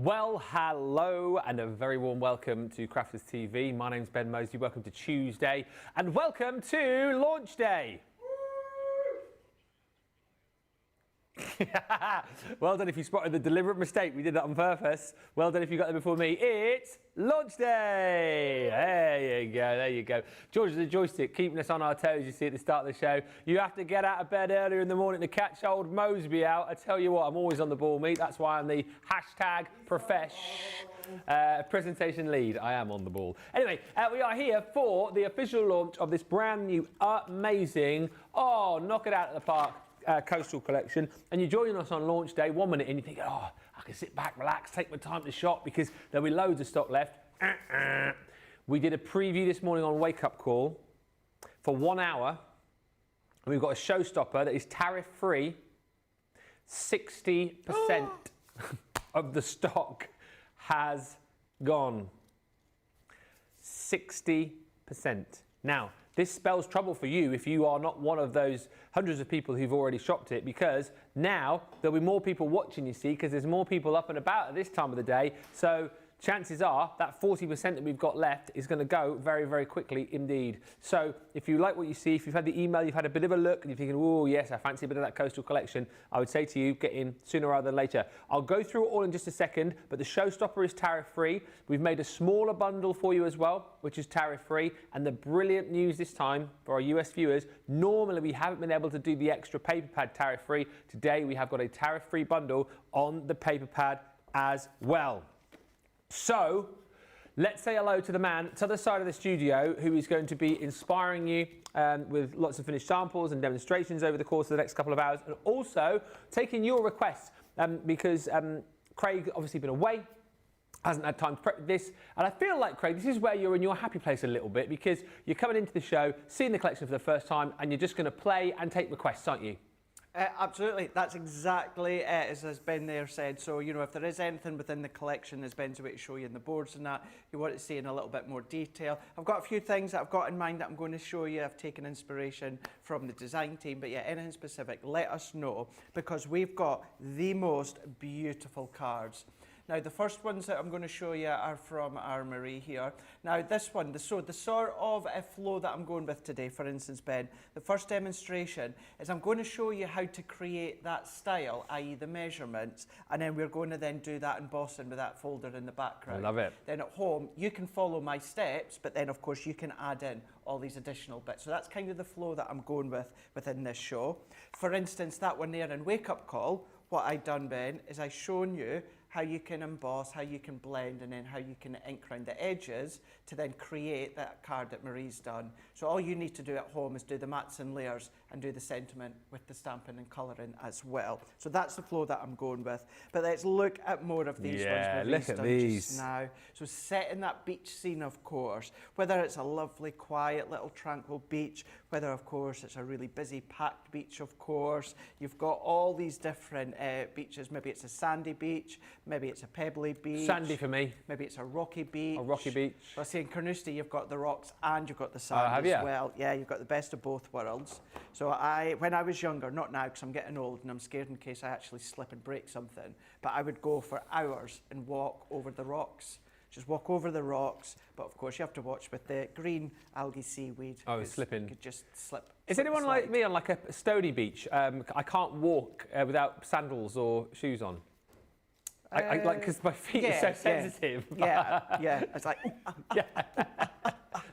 Well, hello and a very warm welcome to Crafters TV. My name's Ben Moseby. Welcome to Tuesday and welcome to launch day. Well done if you spotted the deliberate mistake. We did that on purpose. Well done if you got there before me. It's launch day. There you go. There you go. George the joystick keeping us on our toes. You see at the start of the show. You have to get out of bed earlier in the morning to catch old Moseby out. I tell you what, I'm always on the ball, mate. That's why I'm the hashtag presentation lead. I am on the ball. Anyway, we are here for the official launch of this brand new, amazing, knock it out of the park. Coastal collection, and you're joining us on launch day 1 minute and you think, I can sit back, relax, take my time to shop because there'll be loads of stock left. We did a preview this morning on Wake Up Call for 1 hour, and we've got a showstopper that is tariff-free. 60% of the stock has gone. 60%. Now, this spells trouble for you if you are not one of those hundreds of people who've already shopped it, because now there'll be more people watching, you see, because there's more people up and about at this time of the day. So chances are that 40% that we've got left is going to go very, very quickly indeed. So if you like what you see, if you've had the email, you've had a bit of a look and you're thinking, oh yes, I fancy a bit of that coastal collection, I would say to you, get in sooner rather than later. I'll go through it all in just a second, but the showstopper is tariff-free. We've made a smaller bundle for you as well, which is tariff-free. And the brilliant news this time for our US viewers, normally we haven't been able to do the extra paper pad tariff-free. Today we have got a tariff-free bundle on the paper pad as well. So, let's say hello to the man to the other side of the studio who is going to be inspiring you with lots of finished samples and demonstrations over the course of the next couple of hours, and also taking your requests because Craig obviously been away, hasn't had time to prep this, and I feel like, Craig, this is where you're in your happy place a little bit because you're coming into the show, seeing the collection for the first time, and you're just going to play and take requests, aren't you? Absolutely, that's exactly as Ben there said. So, you know, if there is anything within the collection, as Ben's about to show you in the boards and that, you want to see in a little bit more detail. I've got a few things that I've got in mind that I'm going to show you. I've taken inspiration from the design team, but yeah, anything specific, let us know, because we've got the most beautiful cards. Now, the first ones that I'm going to show you are from our Marie here. Now, this one, the sort of flow that I'm going with today, for instance, Ben, the first demonstration is I'm going to show you how to create that style, i.e. the measurements, and then we're going to then do that embossing with that folder in the background. I love it. Then at home, you can follow my steps, but then, of course, you can add in all these additional bits. So that's kind of the flow that I'm going with within this show. For instance, that one there in Wake Up Call, what I've done, Ben, is I've shown you how you can emboss, how you can blend, and then how you can ink around the edges to then create that card that Marie's done. So all you need to do at home is do the mats and layers and do the sentiment with the stamping and colouring as well. So that's the flow that I'm going with. But let's look at more of these ones Marie's look at done these just now. So setting that beach scene, of course, whether it's a lovely, quiet, little tranquil beach, whether, of course, it's a really busy, packed beach, of course. You've got all these different beaches. Maybe it's a sandy beach, maybe it's a pebbly beach. Sandy for me. Maybe it's a rocky beach. A rocky beach. Well, see, in Colorista, you've got the rocks and you've got the sand as well. Yeah, you've got the best of both worlds. So when I was younger, not now because I'm getting old and I'm scared in case I actually slip and break something, but I would go for hours and walk over the rocks. Just walk over the rocks, but of course you have to watch with the green algae seaweed. Oh, slipping. You could just slip. Is anyone like me on like a stony beach? I can't walk without sandals or shoes on. I like, because my feet are so sensitive. Yeah. It's like,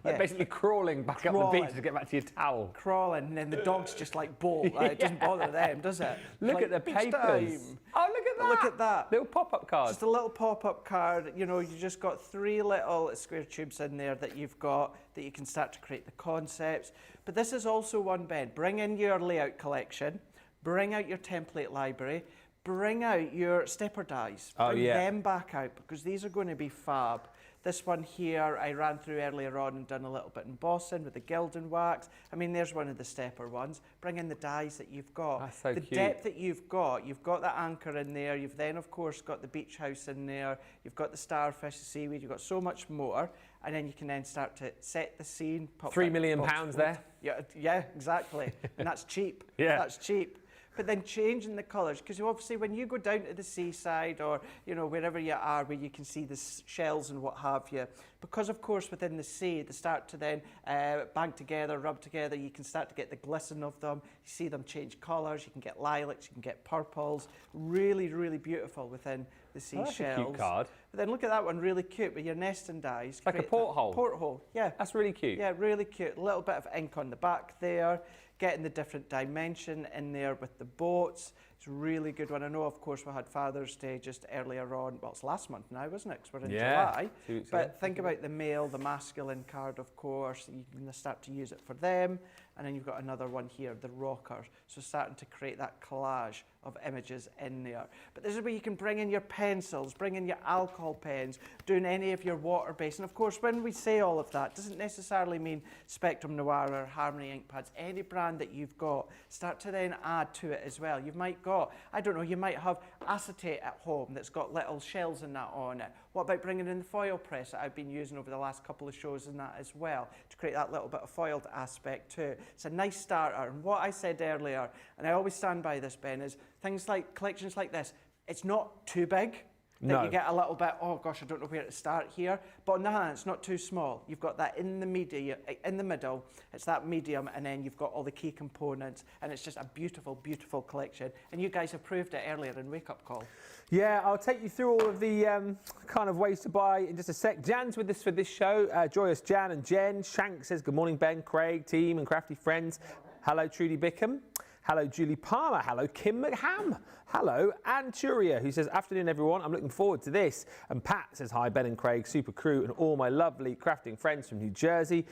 like basically crawling back up the beach to get back to your towel. Crawling, and then the dogs just like bolt. Like, it doesn't bother them, does it? Look at the papers. Time. Oh, look at that. Look at that. Little pop-up card. Just a little pop-up card. You know, you just got 3 little square tubes in there that you've got that you can start to create the concepts. But this is also one, Ben. Bring in your layout collection. Bring out your template library. Bring out your stepper dies. Bring them back out because these are going to be fab. This one here, I ran through earlier on and done a little bit embossing with the gilding wax. I mean, there's one of the stepper ones. Bring in the dies that you've got. That's so cute. The depth that you've got that anchor in there. You've then, of course, got the beach house in there. You've got the starfish, the seaweed. You've got so much more. And then you can then start to set the scene. £3 million there. Yeah, exactly. And that's cheap. Yeah. That's cheap. but then changing the colours, because obviously when you go down to the seaside or, you know, wherever you are where you can see the shells and what have you, because of course within the sea they start to then bang together, rub together, you can start to get the glisten of them, you see them change colours, you can get lilacs, you can get purples, really, really beautiful within the seashells. That's a cute card. But then look at that one, really cute with your nesting dies. Like a porthole. Porthole, yeah. That's really cute. Yeah, really cute. A little bit of ink on the back there, getting the different dimension in there with the boats. It's a really good one. I know, of course, we had Father's Day just earlier on. Well, it's last month now, wasn't it? Because we're in July. 2 weeks but ago. think about the male, the masculine card, of course. You can start to use it for them. And then you've got another one here, the rockers. So starting to create that collage of images in there. But this is where you can bring in your pencils, bring in your alcohol pens, doing any of your water-based. And of course, when we say all of that, doesn't necessarily mean Spectrum Noir or Harmony ink pads. Any brand that you've got, start to then add to it as well. You might got, I don't know, you might have acetate at home that's got little shells and that on it. What about bringing in the foil press that I've been using over the last couple of shows and that as well, to create that little bit of foiled aspect too. It's a nice starter. And what I said earlier, and I always stand by this, Ben, is things like collections like this, it's not too big. That you get a little bit, oh gosh, I don't know where to start here. But on the other hand, it's not too small. You've got that in the middle, it's that medium, and then you've got all the key components, and it's just a beautiful, beautiful collection. And you guys approved it earlier in Wake Up Call. Yeah, I'll take you through all of the kind of ways to buy in just a sec. Jan's with us for this show. Joyous Jan and Jen. Shank says, good morning, Ben, Craig, team, and crafty friends. Hello, Trudy Bickham. Hello, Julie Palmer. Hello, Kim McHam. Hello, Anturia, who says, afternoon, everyone. I'm looking forward to this. And Pat says, hi, Ben and Craig, super crew, and all my lovely crafting friends from New Jersey.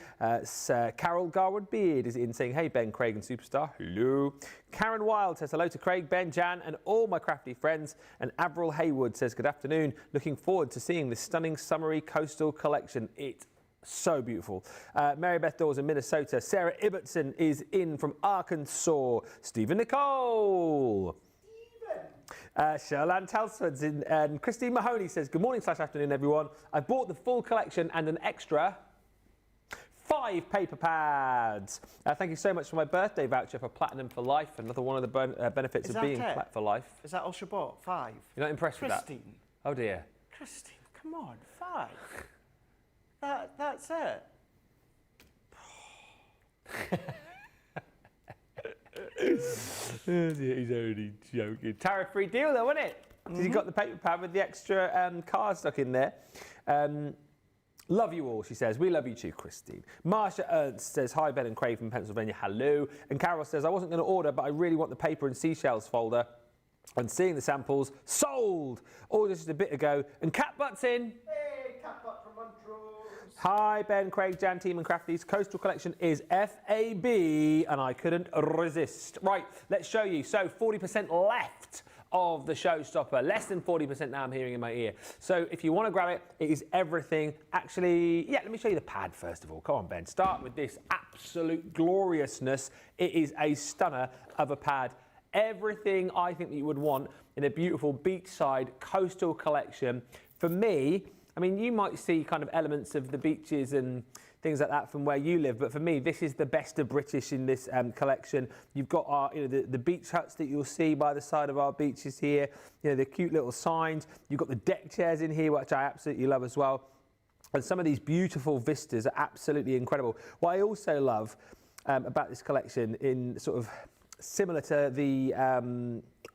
Carol Garwood Beard is in saying, hey, Ben, Craig, and Superstar. Hello. Karen Wild says, hello to Craig, Ben, Jan, and all my crafty friends. And Avril Haywood says, good afternoon. Looking forward to seeing this stunning summery coastal collection. It's so beautiful. Mary Beth Dawes in Minnesota. Sarah Ibbotson is in from Arkansas. Stephen Nicole. Sherlan Telsford's in. And Christine Mahoney says, good morning / afternoon, everyone. I bought the full collection and an extra 5 paper pads. Thank you so much for my birthday voucher for Platinum for Life. Another one of the benefits of being Plat for Life. Is that all she bought? 5? You're not impressed with that? Christine. Oh dear. Christine, come on, 5. That's it. He's only joking. Tariff-free deal though, wasn't it? Because you got the paper pad with the extra card stuck in there. Love you all, she says. We love you too, Christine. Marsha Ernst says, hi, Ben and Craig from Pennsylvania. Hello. And Carol says, I wasn't going to order, but I really want the paper and seashells folder. And seeing the samples, sold! Ordered just a bit ago. And Cat Butt's in. Hey, Cat Butt from Montrose. Hi, Ben, Craig, Jan, team, and Crafties. Coastal collection is FAB, and I couldn't resist. Right, let's show you. So 40% left of the Showstopper. Less than 40% now I'm hearing in my ear. So if you want to grab it, it is everything. Actually, yeah, let me show you the pad first of all. Come on, Ben. Start with this absolute gloriousness. It is a stunner of a pad. Everything I think that you would want in a beautiful beachside coastal collection. For me, I mean, you might see kind of elements of the beaches and things like that from where you live, but for me, this is the best of British in this collection. You've got our, the beach huts that you'll see by the side of our beaches here. The cute little signs. You've got the deck chairs in here, which I absolutely love as well. And some of these beautiful vistas are absolutely incredible. What I also love about this collection, in sort of similar to the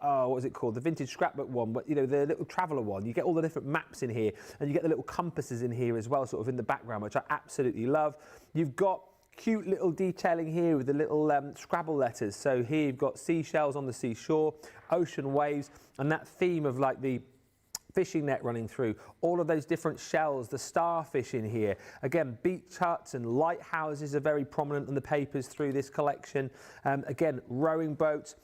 what was it called, the vintage scrapbook one, but the little traveller one, you get all the different maps in here, and you get the little compasses in here as well, sort of in the background, which I absolutely love. You've got cute little detailing here with the little Scrabble letters. So here you've got seashells on the seashore, ocean waves, and that theme of like the fishing net running through, all of those different shells, the starfish in here. Again, beach huts and lighthouses are very prominent in the papers through this collection. Again, rowing boats,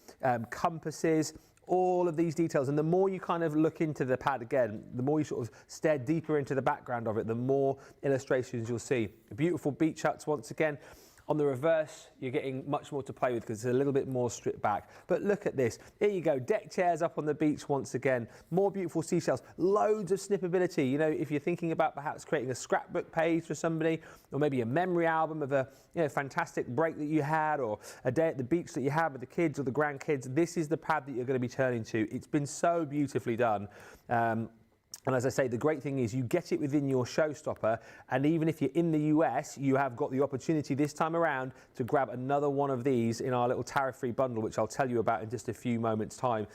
compasses, all of these details. And the more you kind of look into the pad again, the more you sort of stare deeper into the background of it, the more illustrations you'll see. Beautiful beach huts once again. On the reverse, you're getting much more to play with because it's a little bit more stripped back. But look at this. Here you go. Deck chairs up on the beach once again. More beautiful seashells. Loads of snippability. You know, if you're thinking about perhaps creating a scrapbook page for somebody, or maybe a memory album of a fantastic break that you had, or a day at the beach that you had with the kids or the grandkids, this is the pad that you're going to be turning to. It's been so beautifully done. And as I say, the great thing is you get it within your Showstopper, and even if you're in the US, you have got the opportunity this time around to grab another one of these in our little tariff-free bundle, which I'll tell you about in just a few moments' time.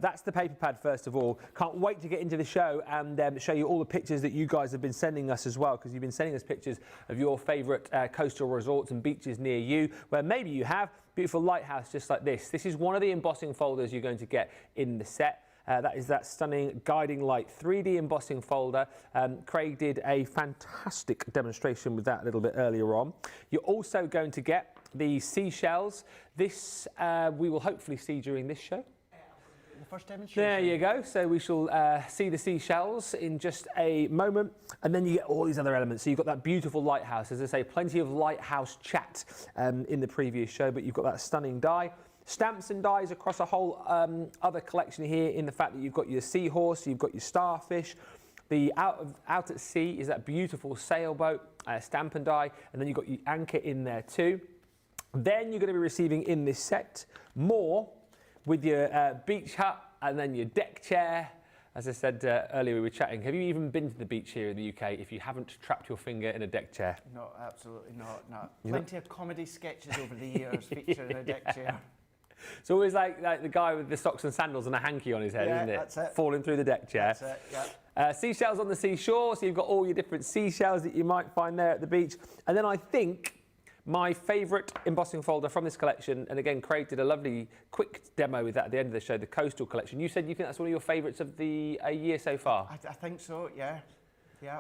That's the paper pad, first of all. Can't wait to get into the show and show you all the pictures that you guys have been sending us as well, because you've been sending us pictures of your favourite coastal resorts and beaches near you, where maybe you have beautiful lighthouse just like this. This is one of the embossing folders you're going to get in the set. That is that stunning Guiding Light 3D embossing folder. Craig did a fantastic demonstration with that a little bit earlier on. You're also going to get the seashells. This we will hopefully see during this show. The first demonstration. There you go. So we shall see the seashells in just a moment. And then you get all these other elements. So you've got that beautiful lighthouse. As I say, plenty of lighthouse chat in the previous show, but you've got that stunning die. Stamps and dies across a whole other collection here, in the fact that you've got your seahorse, you've got your starfish. The out at sea is that beautiful sailboat, stamp and die, and then you've got your anchor in there too. Then you're going to be receiving in this set more with your beach hut and then your deck chair. As I said earlier, we were chatting. Have you even been to the beach here in the UK if you haven't trapped your finger in a deck chair? No, absolutely not. No. Plenty of comedy sketches over the years featuring a deck chair. It's always like the guy with the socks and sandals and a hanky on his head, isn't it? That's it. Falling through the deck chair. That's it, yeah. Seashells on the seashore, so you've got all your different seashells that you might find there at the beach. And then I think my favourite embossing folder from this collection, and again, Craig did a lovely quick demo with that at the end of the show, the Coastal Collection. You said you think that's one of your favourites of the year so far? I think so, yeah. Yeah.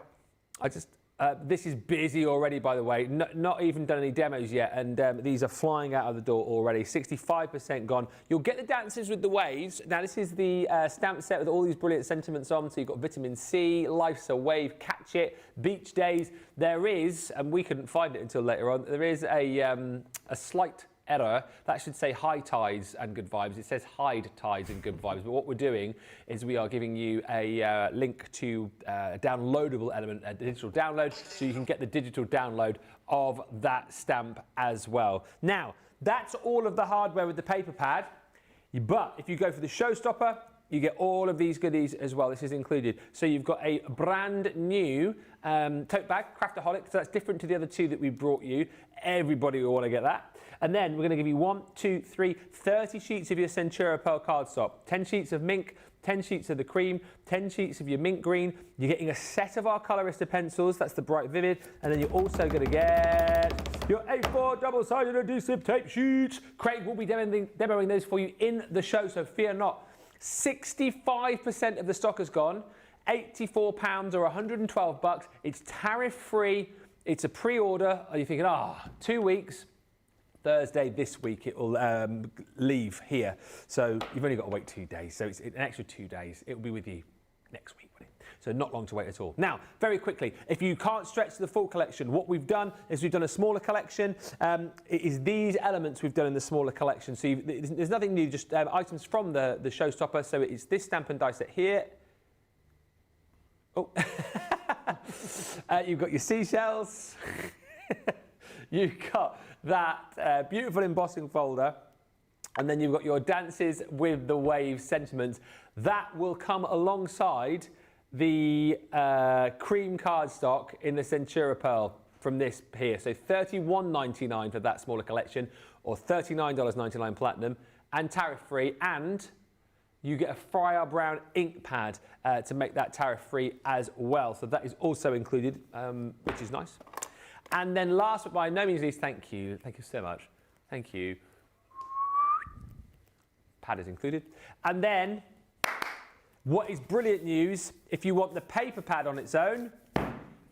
This is busy already, by the way. Not even done any demos yet, and these are flying out of the door already. 65% gone. You'll get the Dances with the Waves. Now, this is the stamp set with all these brilliant sentiments on. So you've got Vitamin C, Life's a Wave, Catch It, Beach Days. There is, and we couldn't find it until later on, there is a slight error. That should say high tides and good vibes. It says hide tides and good vibes. But what we're doing is we are giving you a link to a downloadable element, a digital download, so you can get the digital download of that stamp as well. Now, that's all of the hardware with the paper pad. But if you go for the Showstopper, you get all of these goodies as well. This is included. So you've got a brand new tote bag, Craftaholic. So that's different to the other two that we brought you. Everybody will want to get that. And then we're going to give you 30 sheets of your Centura Pearl cardstock, 10 sheets of Mink, 10 sheets of the cream, 10 sheets of your mint green. You're getting a set of our Colorista pencils, that's the bright vivid, and then you're also going to get your A4 double-sided adhesive tape sheets. Craig will be demoing those for you in the show, so fear not. 65% of the stock has gone, £84 or 112 bucks. It's tariff-free. It's a pre-order. Are you thinking, 2 weeks? Thursday this week it will leave here. So you've only got to wait 2 days. So it's an extra 2 days. It will be with you next week, won't it? So not long to wait at all. Now, very quickly, if you can't stretch to the full collection, what we've done is we've done a smaller collection. It is these elements we've done in the smaller collection. So there's nothing new, just items from the Showstopper. So it's this stamp and die set here. Oh, you've got your seashells. You've got that beautiful embossing folder, and then you've got your Dances with the Waves sentiments. That will come alongside the cream cardstock in the Centura Pearl from this here. So $31.99 for that smaller collection, or $39.99 platinum, and tariff-free, and you get a Friar Brown ink pad to make that tariff-free as well. So that is also included, which is nice. And then last but by no means least, thank you. Thank you so much. Thank you. Pad is included. And then, what is brilliant news, if you want the paper pad on its own,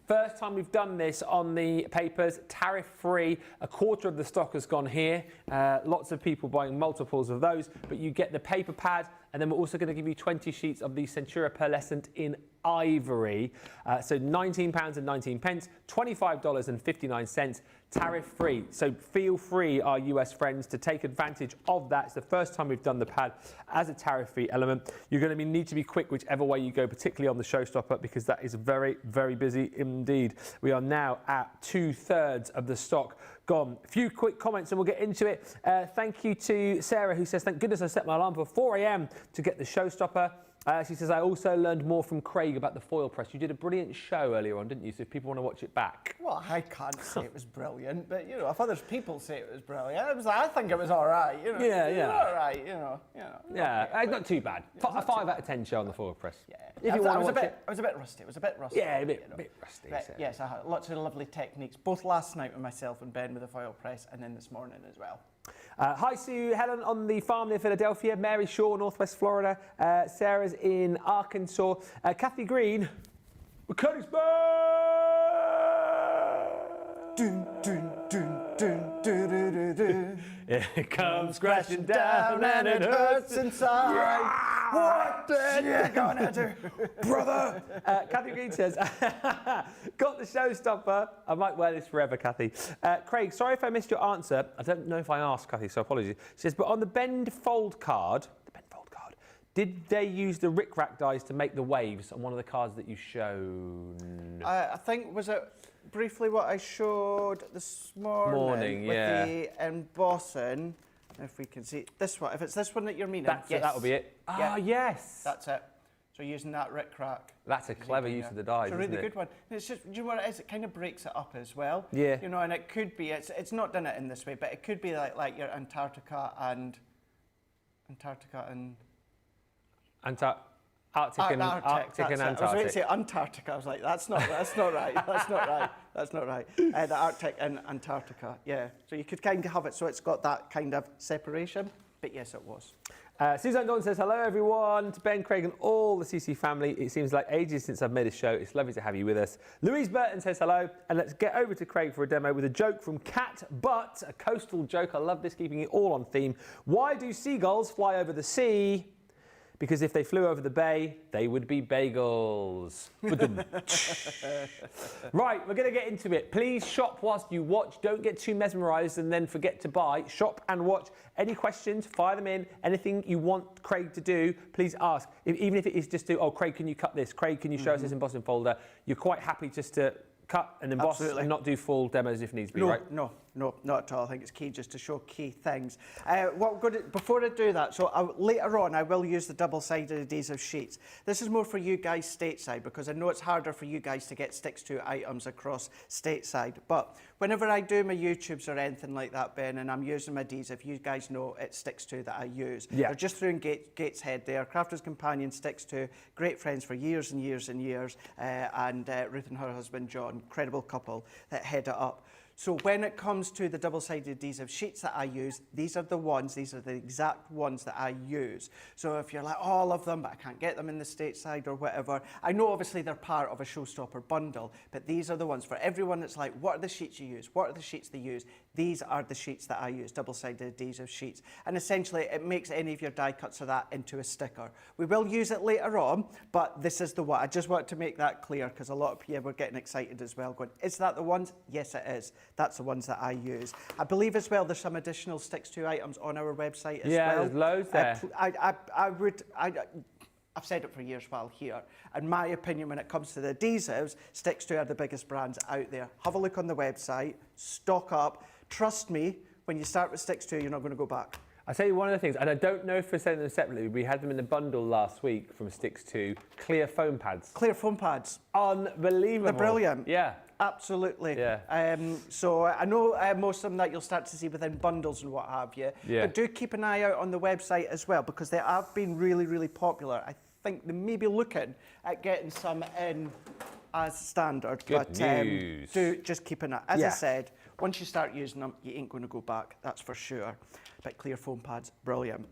first time we've done this on the papers, tariff-free. A quarter of the stock has gone here. Lots of people buying multiples of those, but you get the paper pad, and then we're also going to give you 20 sheets of the Centura Pearlescent in ivory. So £19.19, $25.59, tariff-free. So feel free, our US friends, to take advantage of that. It's the first time we've done the pad as a tariff-free element. You're going to need to be quick whichever way you go, particularly on the Showstopper, because that is very, very busy indeed. We are now at 2/3 of the stock gone. A few quick comments and we'll get into it. Thank you to Sarah, who says, thank goodness I set my alarm for 4 a.m. to get the Showstopper. She says, I also learned more from Craig about the foil press. You did a brilliant show earlier on, didn't you? So if people want to watch it back. Well, I can't say it was brilliant, but, you know, if other people say it was brilliant, I think it was all right, you know. Yeah, yeah. All right, you know. Yeah, okay, not too bad. A 5 out of 10 show on the foil press. Yeah. If you want to watch it. I was a bit rusty. It was a bit rusty. Yeah, a bit rusty. But, so. yes, I had lots of lovely techniques, both last night with myself and Ben with the foil press, and then this morning as well. Hi, Sue Helen on the farm near Philadelphia. Mary Shaw, Northwest Florida. Sarah's in Arkansas. Kathy Green, Mechanicsburg. Dun, dun, dun, dun, dun, dun, dun, dun. It comes crashing down and it hurts inside. What the you gonna do? brother? Kathy Green says, got the Showstopper. I might wear this forever, Kathy. Craig, sorry if I missed your answer. I don't know if I asked, Kathy, so apologies. She says, but on the bend fold card, did they use the rickrack dies to make the waves on one of the cards that you showed? I think, was it briefly what I showed this morning with yeah. the embossing? If we can see this one, if it's this one that you're meaning, Yes. That'll be it. Yeah. Ah, yes. That's it. So using that rickrack. That's a clever use of the dies, It's a really isn't it? good one. And it's just, do you know what it is? It kind of breaks it up as well. Yeah. You know, and it could be, it's not done it in this way, but it could be like your Antarctica and Arctic and Antarctica. I was going to say Antarctica. I was like, that's not right. That's not right. That's not right. The Arctic and Antarctica. Yeah. So you could kind of have it so it's got that kind of separation. But yes, it was. Suzanne Dawn says, hello everyone, to Ben, Craig and all the CC family. It seems like ages since I've made a show. It's lovely to have you with us. Louise Burton says hello, and let's get over to Craig for a demo with a joke from Cat Butt, a coastal joke. I love this, keeping it all on theme. Why do seagulls fly over the sea? Because if they flew over the bay, they would be bagels. Right, we're going to get into it. Please shop whilst you watch. Don't get too mesmerised and then forget to buy. Shop and watch. Any questions, fire them in. Anything you want Craig to do, please ask. Even if it is just to, oh, Craig, can you cut this? Craig, can you show us this embossing folder? You're quite happy just to cut and emboss and not do full demos if needs be, right? No, not at all. I think it's key just to show key things. Before I do that, so later on I will use the double-sided adhesive sheets. This is more for you guys stateside because I know it's harder for you guys to get sticks to items across stateside. But whenever I do my YouTubes or anything like that, Ben, and I'm using my adhesive, you guys know it sticks to that I use. Yeah. They're just through in Gateshead there. Crafters Companion sticks to, great friends for years and years and years, and Ruth and her husband John, incredible couple that head it up. So when it comes to the double-sided adhesive sheets that I use, these are the exact ones that I use. So if you're like, oh, I love them, but I can't get them in the stateside or whatever, I know obviously they're part of a Showstopper bundle, but these are the ones for everyone that's like, what are the sheets you use? What are the sheets they use? These are the sheets that I use, double-sided adhesive sheets. And essentially, it makes any of your die cuts of that into a sticker. We will use it later on, but this is the one. I just want to make that clear because a lot of people were getting excited as well, going, is that the ones? Yes, it is. That's the ones that I use. I believe as well there's some additional sticks to items on our website as well. Yeah, there's loads there. I've said it for years while here. In my opinion, when it comes to the adhesives, sticks to are the biggest brands out there. Have a look on the website, stock up. Trust me, when you start with sticks to, you're not going to go back. I'll tell you one of the things, and I don't know if we're selling them separately, we had them in a bundle last week from Sticks to clear foam pads. Clear foam pads. Unbelievable. They're brilliant. Yeah. Absolutely. Yeah. So I know most of them that you'll start to see within bundles and what have you. Yeah. But do keep an eye out on the website as well because they have been really, really popular. I think they may be looking at getting some in as standard. Good news. Do just keep an eye. As Yeah. I said, once you start using them, you ain't going to go back. That's for sure. But clear foam pads, brilliant.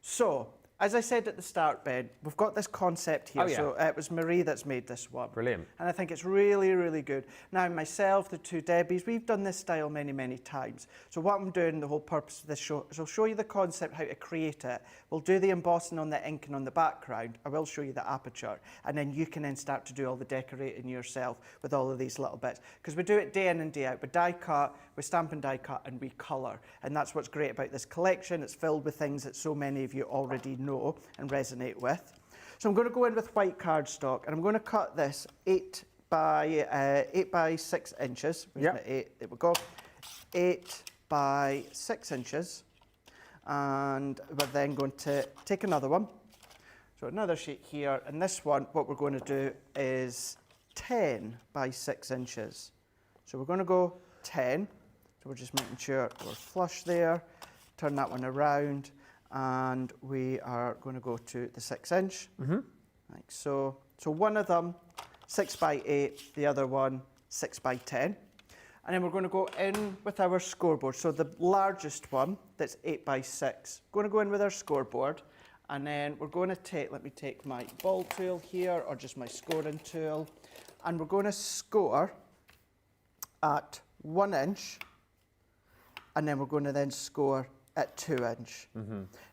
So as I said at the start, Ben, we've got this concept here. Oh, yeah. So it was Marie that's made this one. Brilliant. And I think it's really, really good. Now, myself, the two Debbies, we've done this style many, many times. So what I'm doing, the whole purpose of this show, is I'll show you the concept, how to create it. We'll do the embossing on the ink and on the background. I will show you the aperture. And then you can then start to do all the decorating yourself with all of these little bits. Because we do it day in and day out. We die cut, we stamp and die cut, and we colour. And that's what's great about this collection. It's filled with things that so many of you already know and resonate with. So I'm going to go in with white cardstock, and I'm going to cut this 8 by 6 inches. Yep. 8, there we go. 8 by 6 inches. And we're then going to take another one. So another sheet here, and this one, what we're going to do is 10 by 6 inches. So we're going to go 10. So we're just making sure we're flush there. Turn that one around. And we are going to go to the 6 inch, like so. So one of them 6 by 8, the other one 6 by 10. And then we're going to go in with our scoreboard. So the largest one, that's 8 by 6, going to go in with our scoreboard. And then we're going to take, let me take my ball tool here, or just my scoring tool. And we're going to score at 1 inch. And then we're going to then score at 2 inch.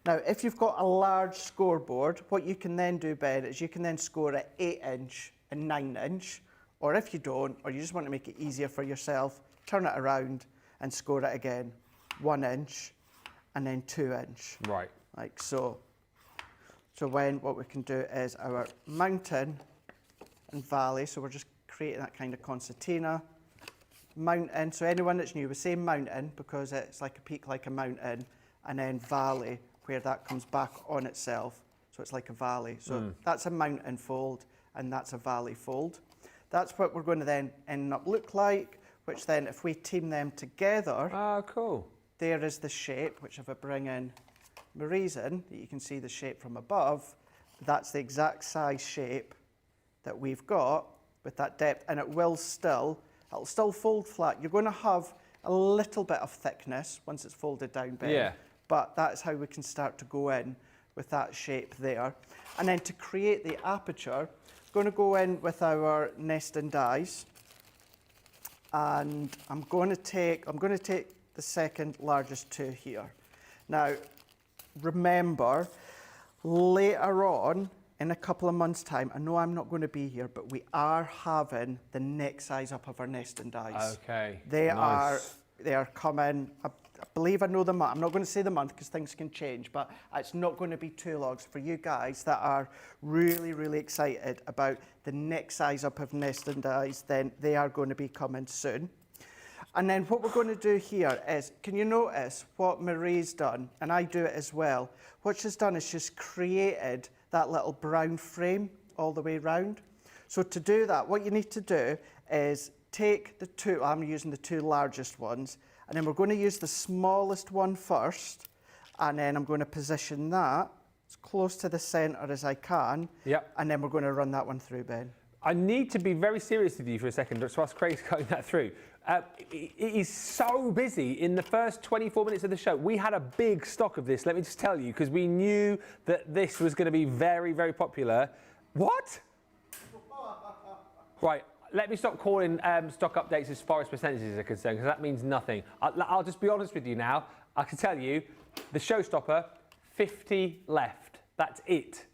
Now, if you've got a large scoreboard, what you can then do, Ben, is you can then score at 8 inch and 9 inch, or if you don't, or you just want to make it easier for yourself, turn it around and score it again, 1 inch and then 2 inch. Right. Like so. So what we can do is our mountain and valley, so we're just creating that kind of concertina. Mountain, so anyone that's new, we say mountain because it's like a peak, like a mountain, and then valley, where that comes back on itself, so it's like a valley. So that's a mountain fold, and that's a valley fold. That's what we're going to then end up look like, which then, if we team them together, Oh, cool. there is the shape, which if I bring in Marie's in, you can see the shape from above, that's the exact size shape that we've got with that depth, and it'll still fold flat. You're going to have a little bit of thickness once it's folded down, Ben. Yeah. But that's how we can start to go in with that shape there. And then to create the aperture, I'm going to go in with our nest and dies. And I'm going to take the second largest two here. Now, remember, later on, in a couple of months' time, I know I'm not going to be here, but we are having the next size up of our nest and dies. Okay. They Nice. are coming. I believe I know the month. I'm not going to say the month because things can change, but it's not going to be 2 logs. For you guys that are really, really excited about the next size up of nest and dies, then they are going to be coming soon. And then what we're going to do here is, can you notice what Marie's done? And I do it as well. What she's done is she's created that little brown frame all the way round. So to do that, what you need to do is take the two, I'm using the 2 largest ones, and then we're going to use the smallest one first, and then I'm going to position that as close to the centre as I can. Yep. And then we're going to run that one through, Ben. I need to be very serious with you for a second, so whilst Craig's cutting that through. It is so busy. In the first 24 minutes of the show, we had a big stock of this, let me just tell you, because we knew that this was going to be very, very popular. What? Right, let me stop calling stock updates as far as percentages are concerned, because that means nothing. I'll just be honest with you now. I can tell you, the Showstopper, 50 left. That's it.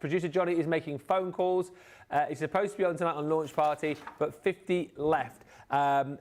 Producer Johnny is making phone calls. He's supposed to be on tonight on launch party, but 50 left.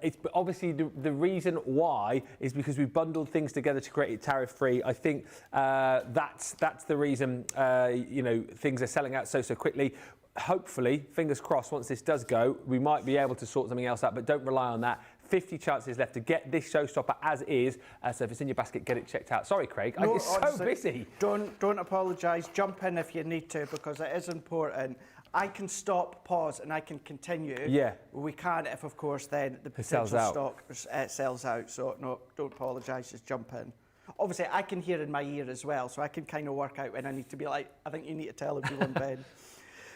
It's obviously the reason why is because we bundled things together to create it tariff-free. I think that's the reason things are selling out so quickly. Hopefully, fingers crossed, once this does go, we might be able to sort something else out, but don't rely on that. 50 chances left to get this Showstopper as is. So if it's in your basket, get it checked out. Sorry, Craig, No, it's so busy. Don't apologise. Jump in if you need to, because it is important. I can stop, pause, and I can continue. Yeah. We can't if, of course, then the potential stock sells out. So, no, don't apologise, just jump in. Obviously, I can hear in my ear as well, so I can kind of work out when I need to be like, I think you need to tell everyone, Ben.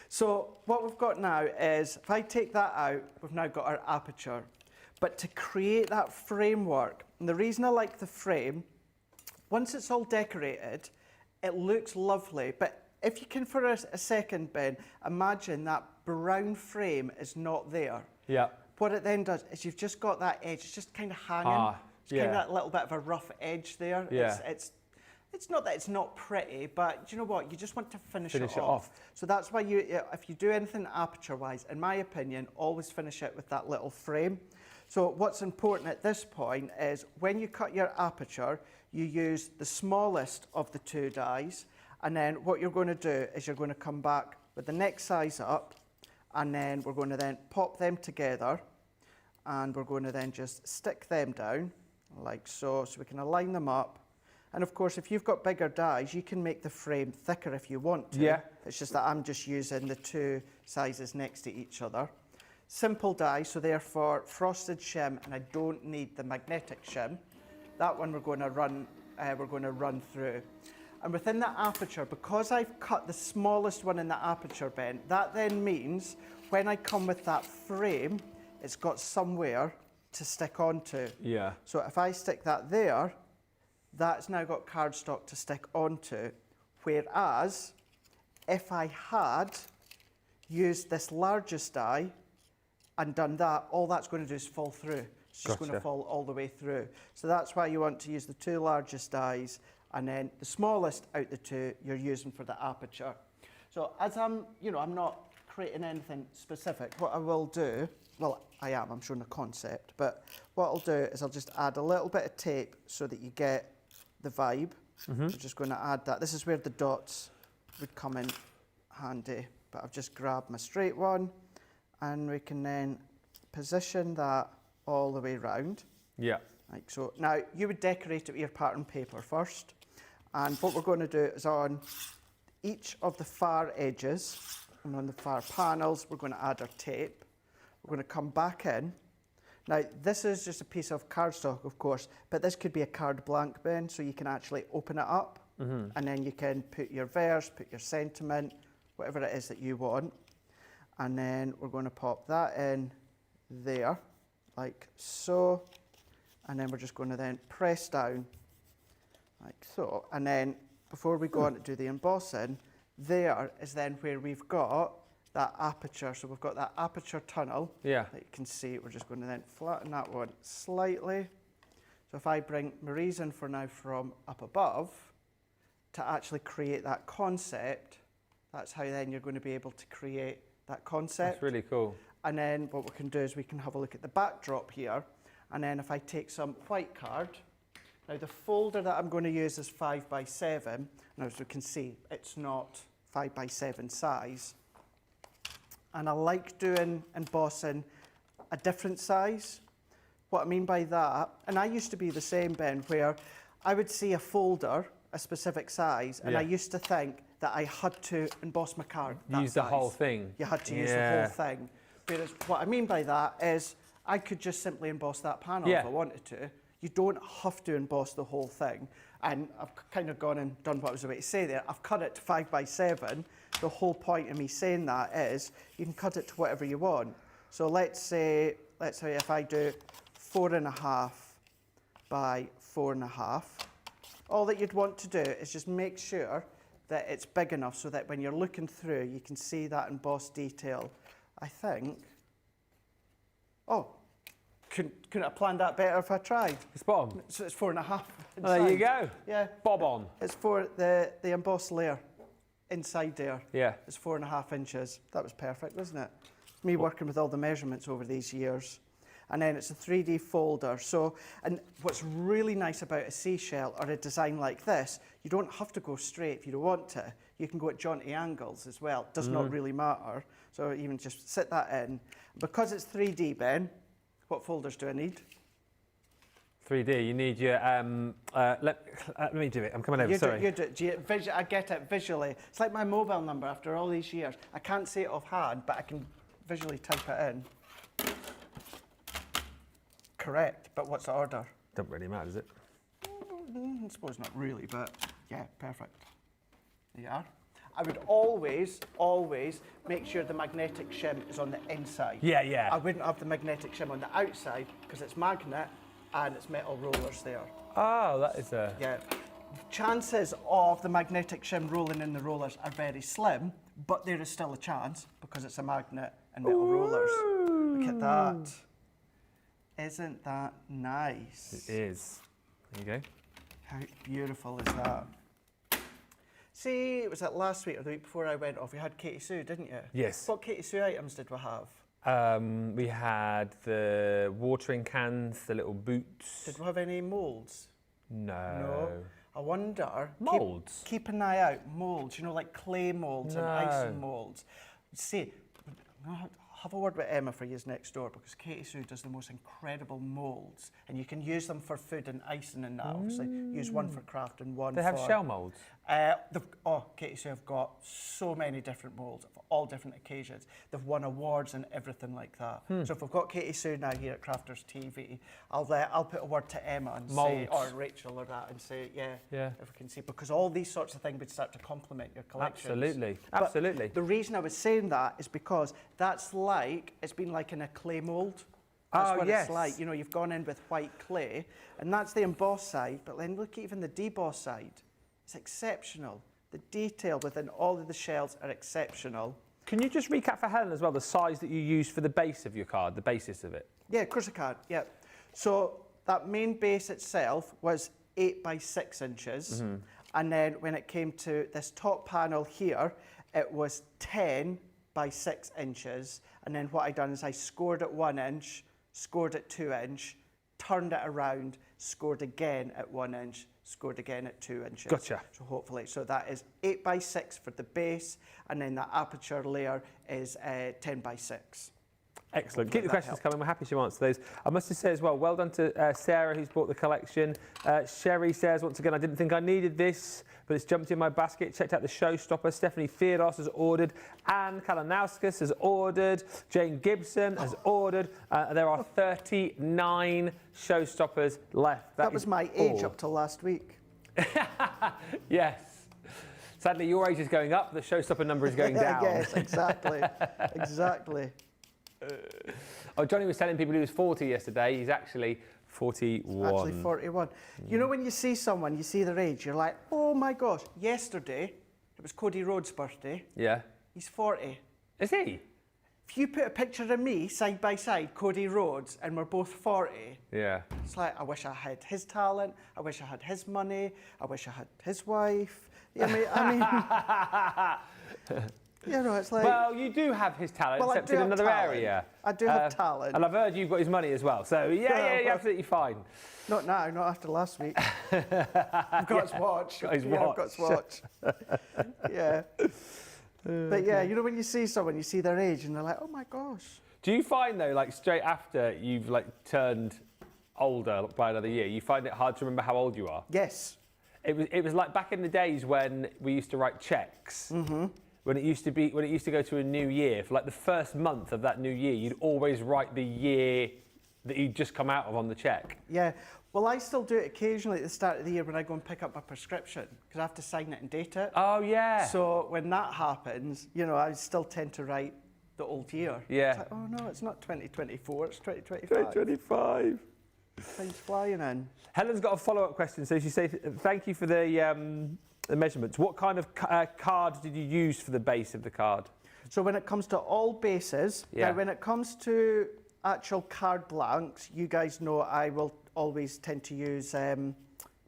So what we've got now is, if I take that out, we've now got our aperture. But to create that framework, and the reason I like the frame, once it's all decorated, it looks lovely, but if you can for a second, Ben, imagine that brown frame is not there. Yeah. What it then does is you've just got that edge, it's just kind of hanging. It's kind of that little bit of a rough edge there. Yeah. It's not that it's not pretty, but do you know what? You just want to finish it off. off. So that's why if you do anything aperture-wise, in my opinion, always finish it with that little frame. So what's important at this point is when you cut your aperture, you use the smallest of the two dies, and then what you're going to do is you're going to come back with the next size up, and then we're going to then pop them together, and we're going to then just stick them down like so we can align them up. And of course, if you've got bigger dies, you can make the frame thicker if you want to. Yeah. It's just that I'm just using the two sizes next to each other. Simple die, so therefore frosted shim, and I don't need the magnetic shim. That one we're going to run through. And within the aperture, because I've cut the smallest one in the aperture, Ben, that then means when I come with that frame, it's got somewhere to stick onto. Yeah. So if I stick that there, that's now got cardstock to stick onto. Whereas, if I had used this largest die and done that, all that's going to do is fall through. It's just going to fall all the way through. So that's why you want to use the two largest dies, and then the smallest out the two you're using for the aperture. So as I'm not creating anything specific, what I will do, well, I'm showing a concept, but what I'll do is I'll just add a little bit of tape so that you get the vibe. I'm just going to add that. This is where the dots would come in handy, but I've just grabbed my straight one, and we can then position that all the way round. Yeah. Like so. Now, you would decorate it with your pattern paper first, and what we're going to do is on each of the far edges and on the far panels, we're going to add our tape. We're going to come back in. Now, this is just a piece of cardstock, of course, but this could be a card blank, Ben, so you can actually open it up, and then you can put your verse, put your sentiment, whatever it is that you want. And then we're going to pop that in there, like so. And then we're just going to then press down, like so. And then before we go on to do the embossing, there is then where we've got that aperture. So we've got that aperture tunnel that you can see. We're just going to then flatten that one slightly. So if I bring Marie's in for now from up above to actually create that concept, that's how then you're going to be able to create that concept. That's really cool. And then what we can do is we can have a look at the backdrop here. And then if I take some white card, now the folder that I'm going to use is 5x7. And as we can see, it's not 5x7 size. And I like doing embossing a different size. What I mean by that, and I used to be the same, Ben, where I would see a folder, a specific size, and I used to think that I had to emboss my card. Use the whole thing. You had to use the whole thing. Whereas what I mean by that is I could just simply emboss that panel if I wanted to. You don't have to emboss the whole thing. And I've kind of gone and done what I was about to say there. I've cut it to 5x7. The whole point of me saying that is you can cut it to whatever you want. So let's say if I do 4.5 by 4.5, all that you'd want to do is just make sure that it's big enough so that when you're looking through, you can see that embossed detail. I think, couldn't have planned that better if I tried. It's spot on. So it's 4.5 Oh, there you go. Yeah. Bob on. It's for the embossed layer inside there. Yeah. It's 4.5 inches. That was perfect, wasn't it? Me working with all the measurements over these years. And then it's a 3D folder. So, and what's really nice about a seashell or a design like this, you don't have to go straight if you don't want to. You can go at jaunty angles as well. Does not really matter. So even just sit that in. Because it's 3D, Ben, what folders do I need? 3D, you need your, let me do it, I'm coming over, sorry. You do it. I get it visually. It's like my mobile number after all these years. I can't say it offhand, but I can visually type it in. Correct, but what's the order? Doesn't really matter, does it? I suppose not really, but yeah, perfect. There you are. I would always make sure the magnetic shim is on the inside. Yeah, yeah. I wouldn't have the magnetic shim on the outside because it's magnet and it's metal rollers there. Oh, that is a... Yeah. chances of the magnetic shim rolling in the rollers are very slim, but there is still a chance because it's a magnet and metal rollers. Look at that. Isn't that nice? It is. There you go. How beautiful is that? See, was it last week or the week before I went off? We had Katie Sue, didn't you? Yes. What Katie Sue items did we have? We had the watering cans, the little boots. Did we have any moulds? No. I wonder. Moulds? Keep an eye out. Moulds, you know, like clay moulds and icing moulds. See, I'll have a word with Emma for you next door because Katie Sue does the most incredible moulds and you can use them for food and icing and that. Obviously, use one for craft and one They have shell moulds? Katie Sue have got so many different moulds for all different occasions. They've won awards and everything like that. So if we've got Katie Sue now here at Crafters TV, I'll put a word to Emma and say, or Rachel or that, and say, if we can see, because all these sorts of things would start to complement your collection. Absolutely, but absolutely. The reason I was saying that is because that's like, it's been like in a clay mould. That's what it's like. You know, you've gone in with white clay, and that's the embossed side, but then look at even the debossed side. It's exceptional. The detail within all of the shells are exceptional. Can you just recap for Helen as well the size that you use for the base of your card, the basis of it? Yeah, of course I can. Yeah. So that main base itself was 8 by 6 inches. And then when it came to this top panel here, it was 10 by 6 inches. And then what I done is I scored at 1 inch, scored at 2 inch, turned it around, scored again at 1 inch, scored again at 2 inches. Gotcha. So hopefully, so that is 8 by 6 for the base, and then the aperture layer is 10 by 6. Excellent. Keep the questions coming. We're happy to answer those. I must just say as well, well done to Sarah, who's bought the collection. Sherry says, once again, I didn't think I needed this, but it's jumped in my basket. Checked out the Showstopper. Stephanie Theodos has ordered. Anne Kalanauskas has ordered. Jane Gibson has ordered. There are 39 Showstoppers left. That was my age up till last week. Yes. Sadly, your age is going up. The Showstopper number is going down. Yes, exactly. Exactly. Johnny was telling people he was 40 yesterday. He's actually 41. Actually 41. You know when you see someone, you see their age, you're like, oh my gosh. Yesterday, it was Cody Rhodes' birthday. Yeah. He's 40. Is he? If you put a picture of me side by side, Cody Rhodes, and we're both 40, yeah, it's like, I wish I had his talent, I wish I had his money, I wish I had his wife. I mean you know, it's like... Well, you do have his talent, except in another area. I do have talent. And I've heard you've got his money as well, so yeah, you're absolutely fine. Not now, not after last week. I've got his watch. Got his watch. I've got his watch. Yeah. But yeah, you know when you see someone, you see their age and they're like, oh my gosh. Do you find though, like straight after you've like turned older by another year, you find it hard to remember how old you are? Yes. It was like back in the days when we used to write checks. When it used to go to a new year, for like the first month of that new year, you'd always write the year that you'd just come out of on the check. Yeah. Well, I still do it occasionally at the start of the year when I go and pick up my prescription, because I have to sign it and date it. Oh, yeah. So when that happens, you know, I still tend to write the old year. Yeah. It's like, oh no, it's not 2024, it's 2025. 2025. Time's flying in. Helen's got a follow-up question. So she says, thank you for the measurements. What kind of card did you use for the base of the card? So when it comes to all bases, now when it comes to actual card blanks, you guys know I will always tend to use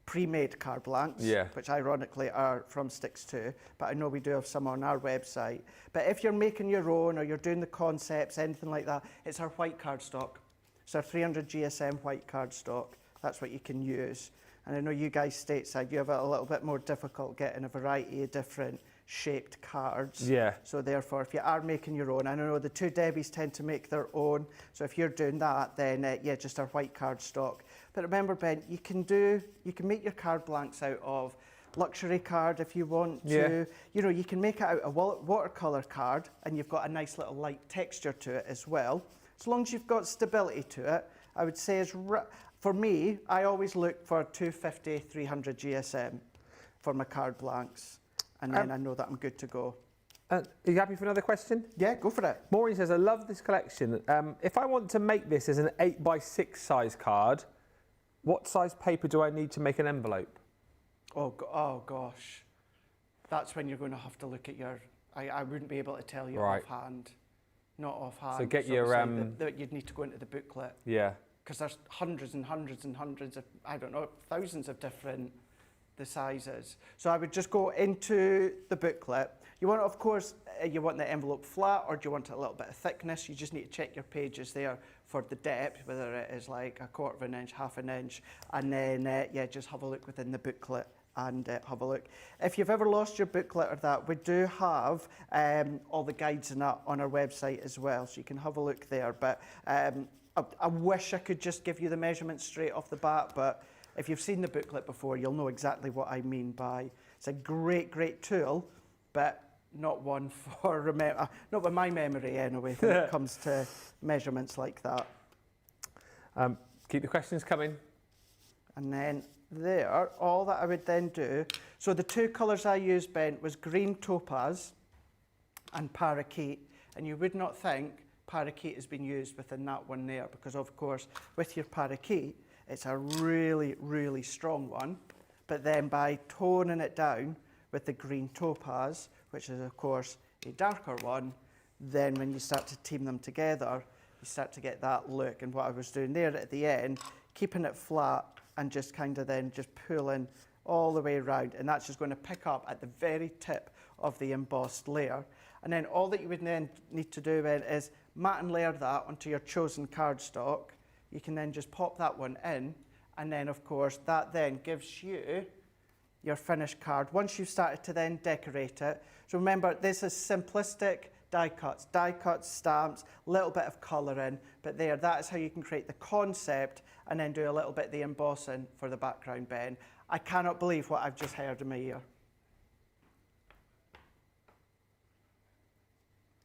pre-made card blanks, which ironically are from Sticks 2, but I know we do have some on our website. But if you're making your own or you're doing the concepts, anything like that, it's our white cardstock. It's our 300 GSM white cardstock. That's what you can use. And I know you guys stateside, you have it a little bit more difficult getting a variety of different shaped cards. Yeah. So therefore, if you are making your own, and I know the two Debbies tend to make their own, so if you're doing that, then yeah, just our white cardstock. But remember, Ben, you can make your card blanks out of luxury card if you want to. You know, you can make it out a watercolor card, and you've got a nice little light texture to it as well. As long as you've got stability to it, I would say for me, I always look for 250, 300 GSM for my card blanks. And then I know that I'm good to go. Are you happy for another question? Yeah, go for it. Maureen says, I love this collection. If I want to make this as an 8 by 6 size card, what size paper do I need to make an envelope? Oh gosh. That's when you're going to have to look at your... I wouldn't be able to tell you offhand. Not offhand. So get your... you'd need to go into the booklet. Yeah. Because there's hundreds and hundreds and hundreds of, I don't know, thousands of different the sizes. So I would just go into the booklet. You want, of course, you want the envelope flat, or do you want a little bit of thickness? You just need to check your pages there for the depth, whether it is like 1/4 inch, 1/2 inch, and then, yeah, just have a look within the booklet and have a look. If you've ever lost your booklet or that, we do have all the guides and that on our website as well, so you can have a look there. But I wish I could just give you the measurements straight off the bat, but if you've seen the booklet before, you'll know exactly what I mean by it's a great, great tool, but not one for not with my memory anyway, when it comes to measurements like that. Keep the questions coming. And then there, all that I would then do, so the two colours I used, Ben, was green topaz and parakeet, and you would not think parakeet has been used within that one there, because of course with your parakeet it's a really, really strong one, but then by toning it down with the green topaz, which is of course a darker one, then when you start to team them together you start to get that look. And what I was doing there at the end, keeping it flat and just kind of then just pulling all the way around, and that's just going to pick up at the very tip of the embossed layer. And then all that you would then need to do then is mat and layer that onto your chosen cardstock. You can then just pop that one in, and then of course that then gives you your finished card once you've started to then decorate it. So remember, this is simplistic die cuts, stamps, a little bit of colouring, but there, that is how you can create the concept and then do a little bit of the embossing for the background, Ben. I cannot believe what I've just heard in my ear.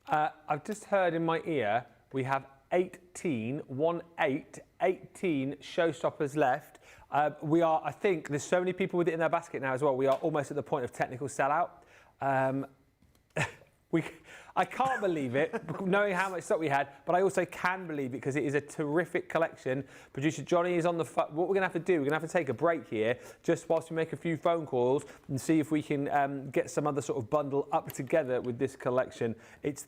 I've just heard in my ear we have 18 showstoppers left. We are, I think, there's so many people with it in their basket now as well. We are almost at the point of technical sellout. I can't believe it, knowing how much stock we had, but I also can believe it because it is a terrific collection. Producer Johnny is on the phone. What we're going to have to do, we're going to have to take a break here, just whilst we make a few phone calls and see if we can get some other sort of bundle up together with this collection. It's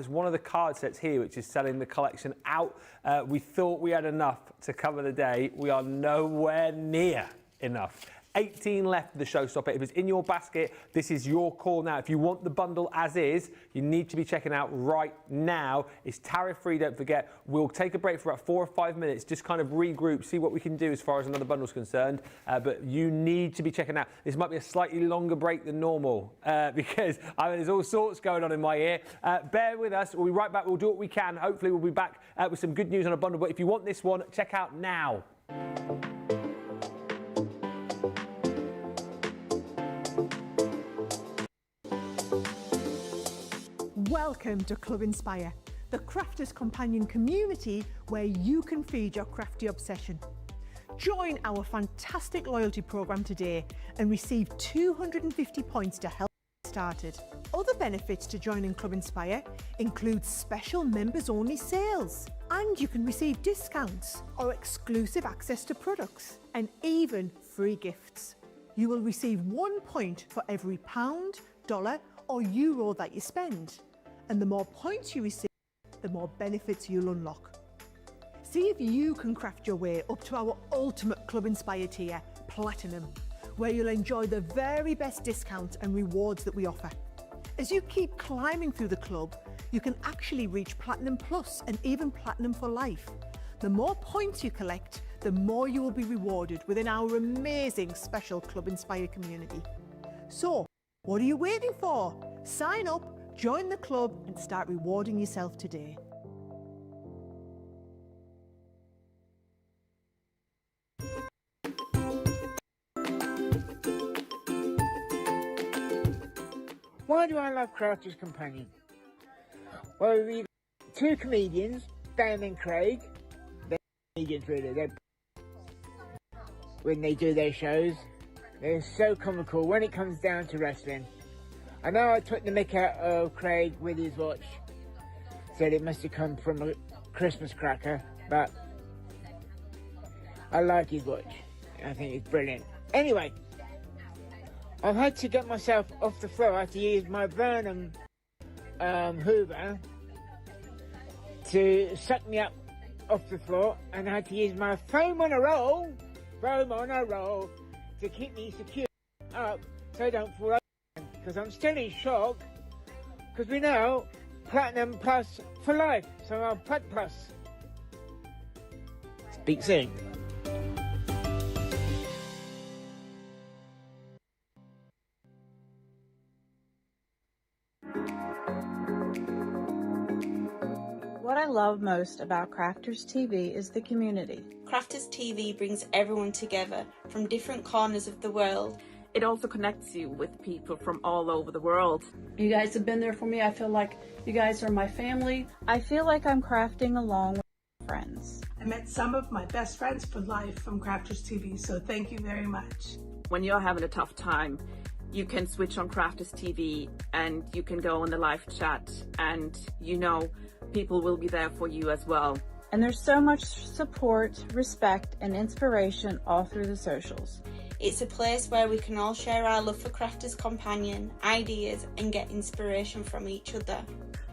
one of the card sets here, which is selling the collection out. We thought we had enough to cover the day. We are nowhere near enough. 18 left of the Showstopper. If it's in your basket, this is your call now. If you want the bundle as is, you need to be checking out right now. It's tariff-free, don't forget. We'll take a break for about 4 or 5 minutes, just kind of regroup, see what we can do as far as another bundle is concerned. But you need to be checking out. This might be a slightly longer break than normal because there's all sorts going on in my ear. Bear with us. We'll be right back. We'll do what we can. Hopefully, we'll be back with some good news on a bundle. But if you want this one, check out now. Welcome to Club Inspire, the Crafters Companion community where you can feed your crafty obsession. Join our fantastic loyalty program today and receive 250 points to help get started. Other benefits to joining Club Inspire include special members-only sales, and you can receive discounts or exclusive access to products, and even free gifts. You will receive 1 point for every pound, dollar or euro that you spend. And the more points you receive, the more benefits you'll unlock. See if you can craft your way up to our ultimate Club Inspire tier, Platinum, where you'll enjoy the very best discounts and rewards that we offer. As you keep climbing through the club, you can actually reach Platinum Plus and even Platinum for life. The more points you collect, the more you will be rewarded within our amazing special Club Inspire community. So, what are you waiting for? Sign up, join the club and start rewarding yourself today. Why do I love Crafters Companion? Well, we've got 2 comedians, Dan and Craig. They're comedians really. When they do their shows, they're so comical when it comes down to wrestling. I know I took the mick out of Craig with his watch, said it must have come from a Christmas cracker, but I like his watch. I think it's brilliant. Anyway, I've had to get myself off the floor. I had to use my Burnham Hoover to suck me up off the floor, and I had to use my foam on a roll to keep me secure up so I don't fall over, because I'm still in shock, because we know Platinum Plus for life, so I'm Plat Plus. Speak soon. What I love most about Crafters TV is the community. Crafters TV brings everyone together from different corners of the world. It also connects you with people from all over the world. You guys have been there for me. I feel like you guys are my family. I feel like I'm crafting along with friends. I met some of my best friends for life from Crafters TV, so thank you very much. When you're having a tough time, you can switch on Crafters TV and you can go on the live chat, and you know people will be there for you as well. And there's so much support, respect, and inspiration all through the socials. It's a place where we can all share our love for Crafters Companion, ideas, and get inspiration from each other.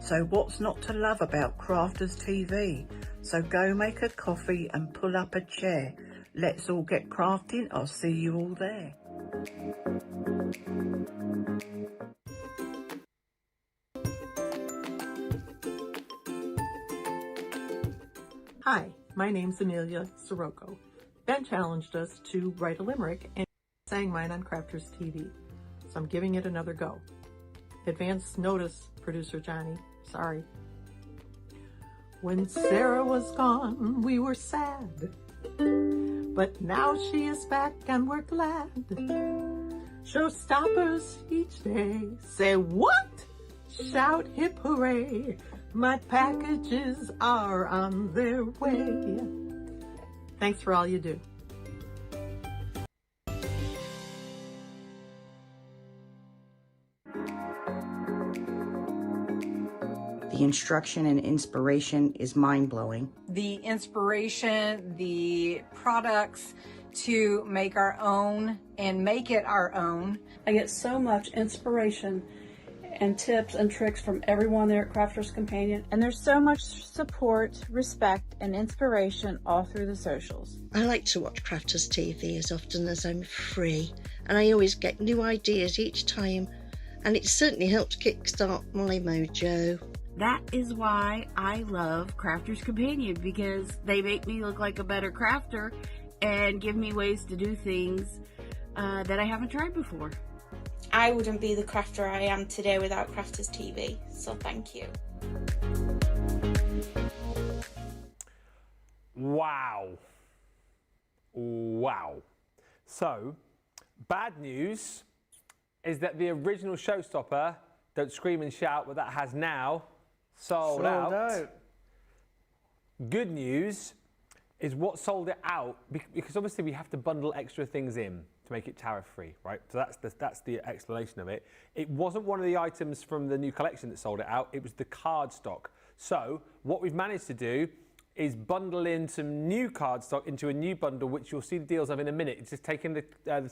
So what's not to love about Crafters TV? So go make a coffee and pull up a chair. Let's all get crafting. I'll see you all there. Hi, my name's Amelia Sirocco. Ben challenged us to write a limerick and sang mine on Crafters TV, so I'm giving it another go. Advance notice, producer Johnny, sorry. When Sarah was gone, we were sad, but now she is back and we're glad. Showstoppers each day say what? Shout hip hooray, my packages are on their way. Thanks for all you do. The instruction and inspiration is mind-blowing. The inspiration, the products to make our own and make it our own. I get so much inspiration and tips and tricks from everyone there at Crafters Companion. And there's so much support, respect, and inspiration all through the socials. I like to watch Crafters TV as often as I'm free, and I always get new ideas each time, and it certainly helps kickstart my mojo. That is why I love Crafters Companion, because they make me look like a better crafter and give me ways to do things that I haven't tried before. I wouldn't be the crafter I am today without Crafters TV, so thank you. Wow. Wow. So, bad news is that the original Showstopper, Don't Scream and Shout, but that has now sold out. Good news is what sold it out, because obviously we have to bundle extra things in to make it tariff-free, right? So that's the explanation of it. It wasn't one of the items from the new collection that sold it out, it was the card stock. So what we've managed to do is bundle in some new card stock into a new bundle, which you'll see the deals of in a minute. It's just taken the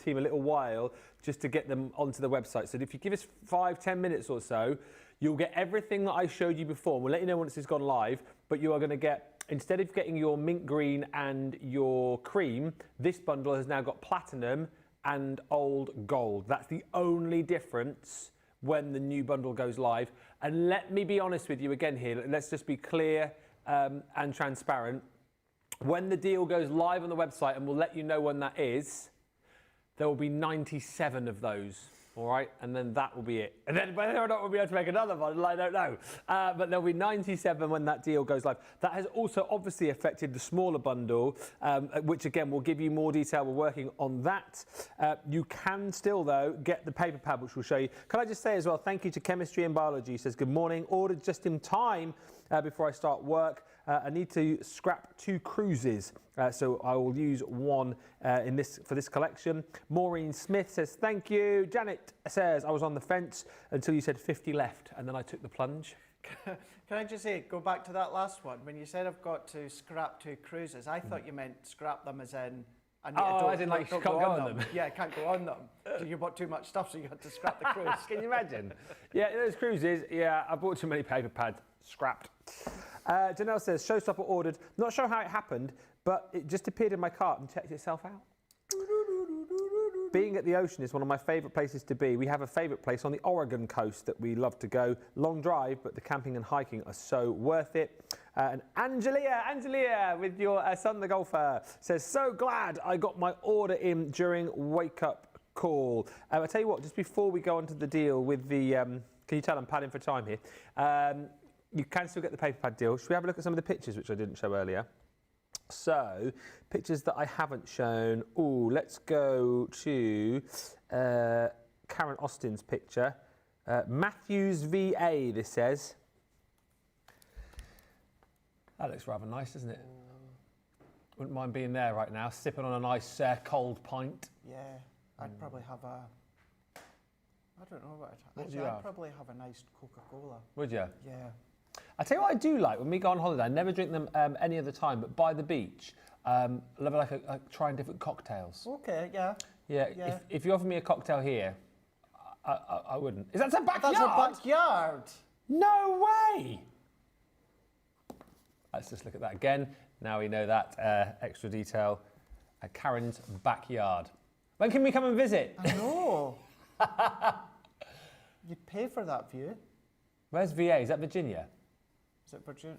team a little while just to get them onto the website. So if you give us 5-10 minutes or so, you'll get everything that I showed you before. We'll let you know once it's gone live, but you are going to get, instead of getting your mint green and your cream, this bundle has now got platinum and old gold. That's the only difference when the new bundle goes live. And let me be honest with you again here, let's just be clear and transparent. When the deal goes live on the website, and we'll let you know when that is, there will be 97 of those. All right, and then that will be it. And then whether or not we'll be able to make another bundle, I don't know. But there'll be 97 when that deal goes live. That has also obviously affected the smaller bundle, which again, will give you more detail. We're working on that. You can still, though, get the paper pad, which we'll show you. Can I just say as well, thank you to Chemistry and Biology. Says, good morning. Ordered just in time before I start work. I need to scrap 2 cruises, so I will use one for this collection. Maureen Smith says, thank you. Janet says, I was on the fence until you said 50 left, and then I took the plunge. Can I just say, go back to that last one. When you said I've got to scrap 2 cruises, I thought you meant scrap them as in And as in like you can't go on them. Yeah, can't go on them. You bought too much stuff, so you had to scrap the cruise. Can you imagine? Yeah, those cruises, I bought too many paper pads, scrapped. Janelle says, Showstopper ordered, not sure how it happened, but it just appeared in my cart and checked itself out. Being at the ocean is one of my favourite places to be. We have a favourite place on the Oregon coast that we love to go. Long drive, but the camping and hiking are so worth it. And Angelia, with your son the golfer, says, so glad I got my order in during Wake Up Call. I tell you what, just before we go on to the deal with the, can you tell I'm padding for time here? You can still get the paper pad deal. Should we have a look at some of the pictures which I didn't show earlier? So, pictures that I haven't shown. Ooh, let's go to Karen Austin's picture. Matthews VA, this says. That looks rather nice, doesn't it? Wouldn't mind being there right now, sipping on a nice cold pint. Yeah, I'd probably have a... I don't know what I'd probably have a nice Coca-Cola. Would you? Yeah. I tell you what I do like when we go on holiday. I never drink them any other time, but by the beach, I love like trying different cocktails. Okay, yeah. Yeah. If you offer me a cocktail here, I wouldn't. Is that a backyard? That's a backyard. No way. Let's just look at that again. Now we know that extra detail. Karen's backyard. When can we come and visit? I know. You'd pay for that view. Where's VA? Is that Virginia? Is it Virginia?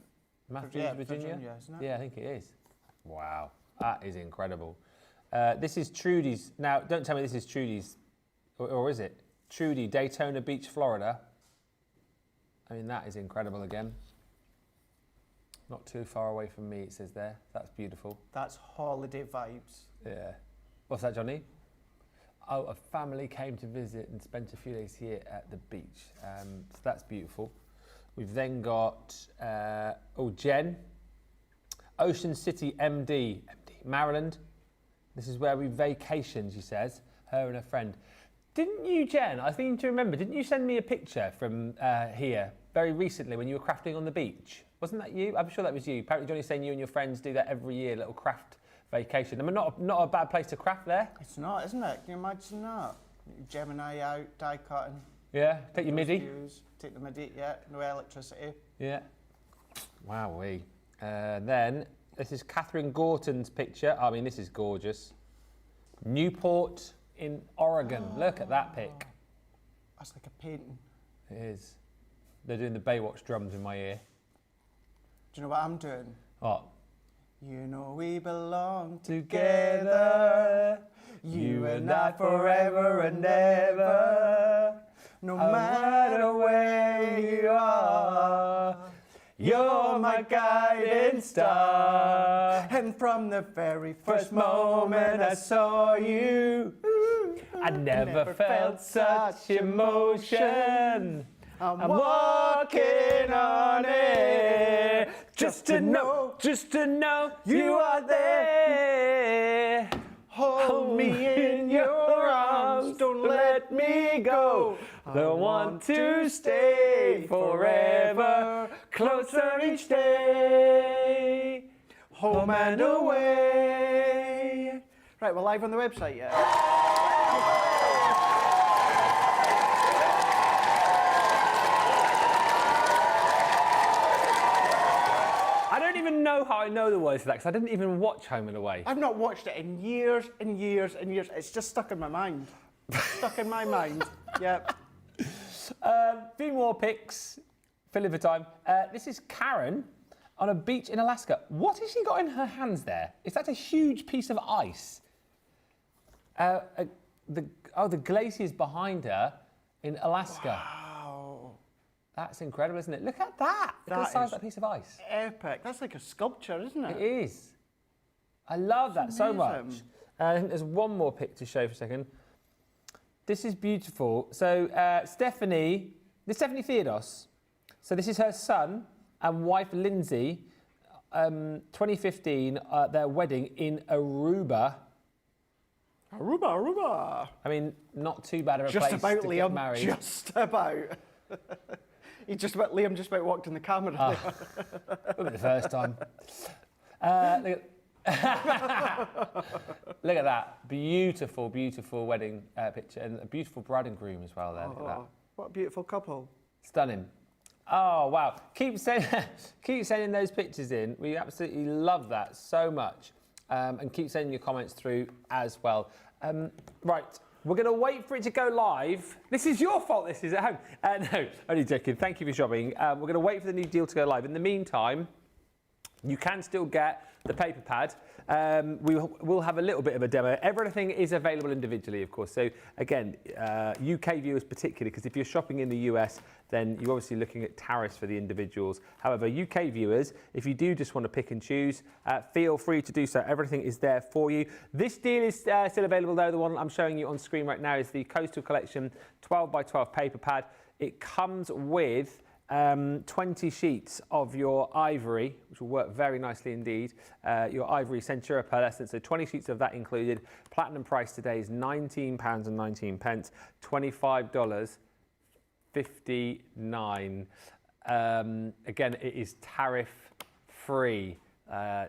Matthews, Virginia? Isn't it? Yeah, I think it is. Wow, that is incredible. This is Trudy's. Now, don't tell me this is Trudy's, or is it? Trudy, Daytona Beach, Florida. I mean, that is incredible again. Not too far away from me, it says there. That's beautiful. That's holiday vibes. Yeah. What's that, Johnny? Oh, a family came to visit and spent a few days here at the beach. So that's beautiful. We've then got, Jen. Ocean City MD, Maryland. This is where we vacationed, she says, her and her friend. Didn't you, Jen, I seem to remember, didn't you send me a picture from here very recently when you were crafting on the beach? Wasn't that you? I'm sure that was you. Apparently Johnny's saying you and your friends do that every year, little craft vacation. I mean, not a bad place to craft there. It's not, isn't it? Can you imagine that? Gemini out, die cutting. Yeah, take your MIDI. Take the MIDI, yeah, no electricity. Yeah. Wowee. Then, this is Catherine Gorton's picture. I mean, this is gorgeous. Newport in Oregon. Look at that pic. That's like a painting. It is. They're doing the Baywatch drums in my ear. Do you know what I'm doing? What? You know we belong together, you and I forever and ever, no matter where you are, you're my guiding star. And from the very first moment I saw you, I never felt such emotion. I'm walking on air, just to know you are there. Hold me in your arms, don't let me go. I want to stay forever, closer each day, home and away. Right, we're live on the website yet? I don't even know how I know the words to that because I didn't even watch Home and Away. I've not watched it in years and years and years. It's just stuck in my mind. Stuck in my mind. Yep. Few more pics. Fill in for time. This is Karen on a beach in Alaska. What has she got in her hands there? Is that a huge piece of ice? The glaciers behind her in Alaska. Wow. That's incredible, isn't it? Look at that. Look at the size of that piece of ice. Epic. That's like a sculpture, isn't it? It is. I love that so much. I think there's one more pic to show for a second. This is beautiful. So Stephanie Theodos. So this is her son and wife Lindsay, 2015, their wedding in Aruba. Aruba. I mean, not too bad of a just place about, to Liam, get married. Just about. Liam just about walked in the camera. Wouldn't be the first time. Look at Look at that. Beautiful, beautiful wedding picture. And a beautiful bride and groom as well there. Look at that. What a beautiful couple. Stunning. Oh, wow. Keep sending those pictures in. We absolutely love that so much. And keep sending your comments through as well. Right. We're going to wait for it to go live. This is your fault, this is at home. No, only joking. Thank you for shopping. We're going to wait for the new deal to go live. In the meantime, you can still get the paper pad. We'll have a little bit of a demo. Everything is available individually, of course. So again, UK viewers particularly, because if you're shopping in the US, then you're obviously looking at tariffs for the individuals. However, UK viewers, if you do just want to pick and choose, feel free to do so. Everything is there for you. This deal is still available though. The one I'm showing you on screen right now is the Coastal Collection 12 by 12 paper pad. It comes with 20 sheets of your ivory, which will work very nicely indeed. Your ivory Centura pearlescent, so 20 sheets of that included. Platinum price today is £19.19, $25.59. Again, it is tariff-free.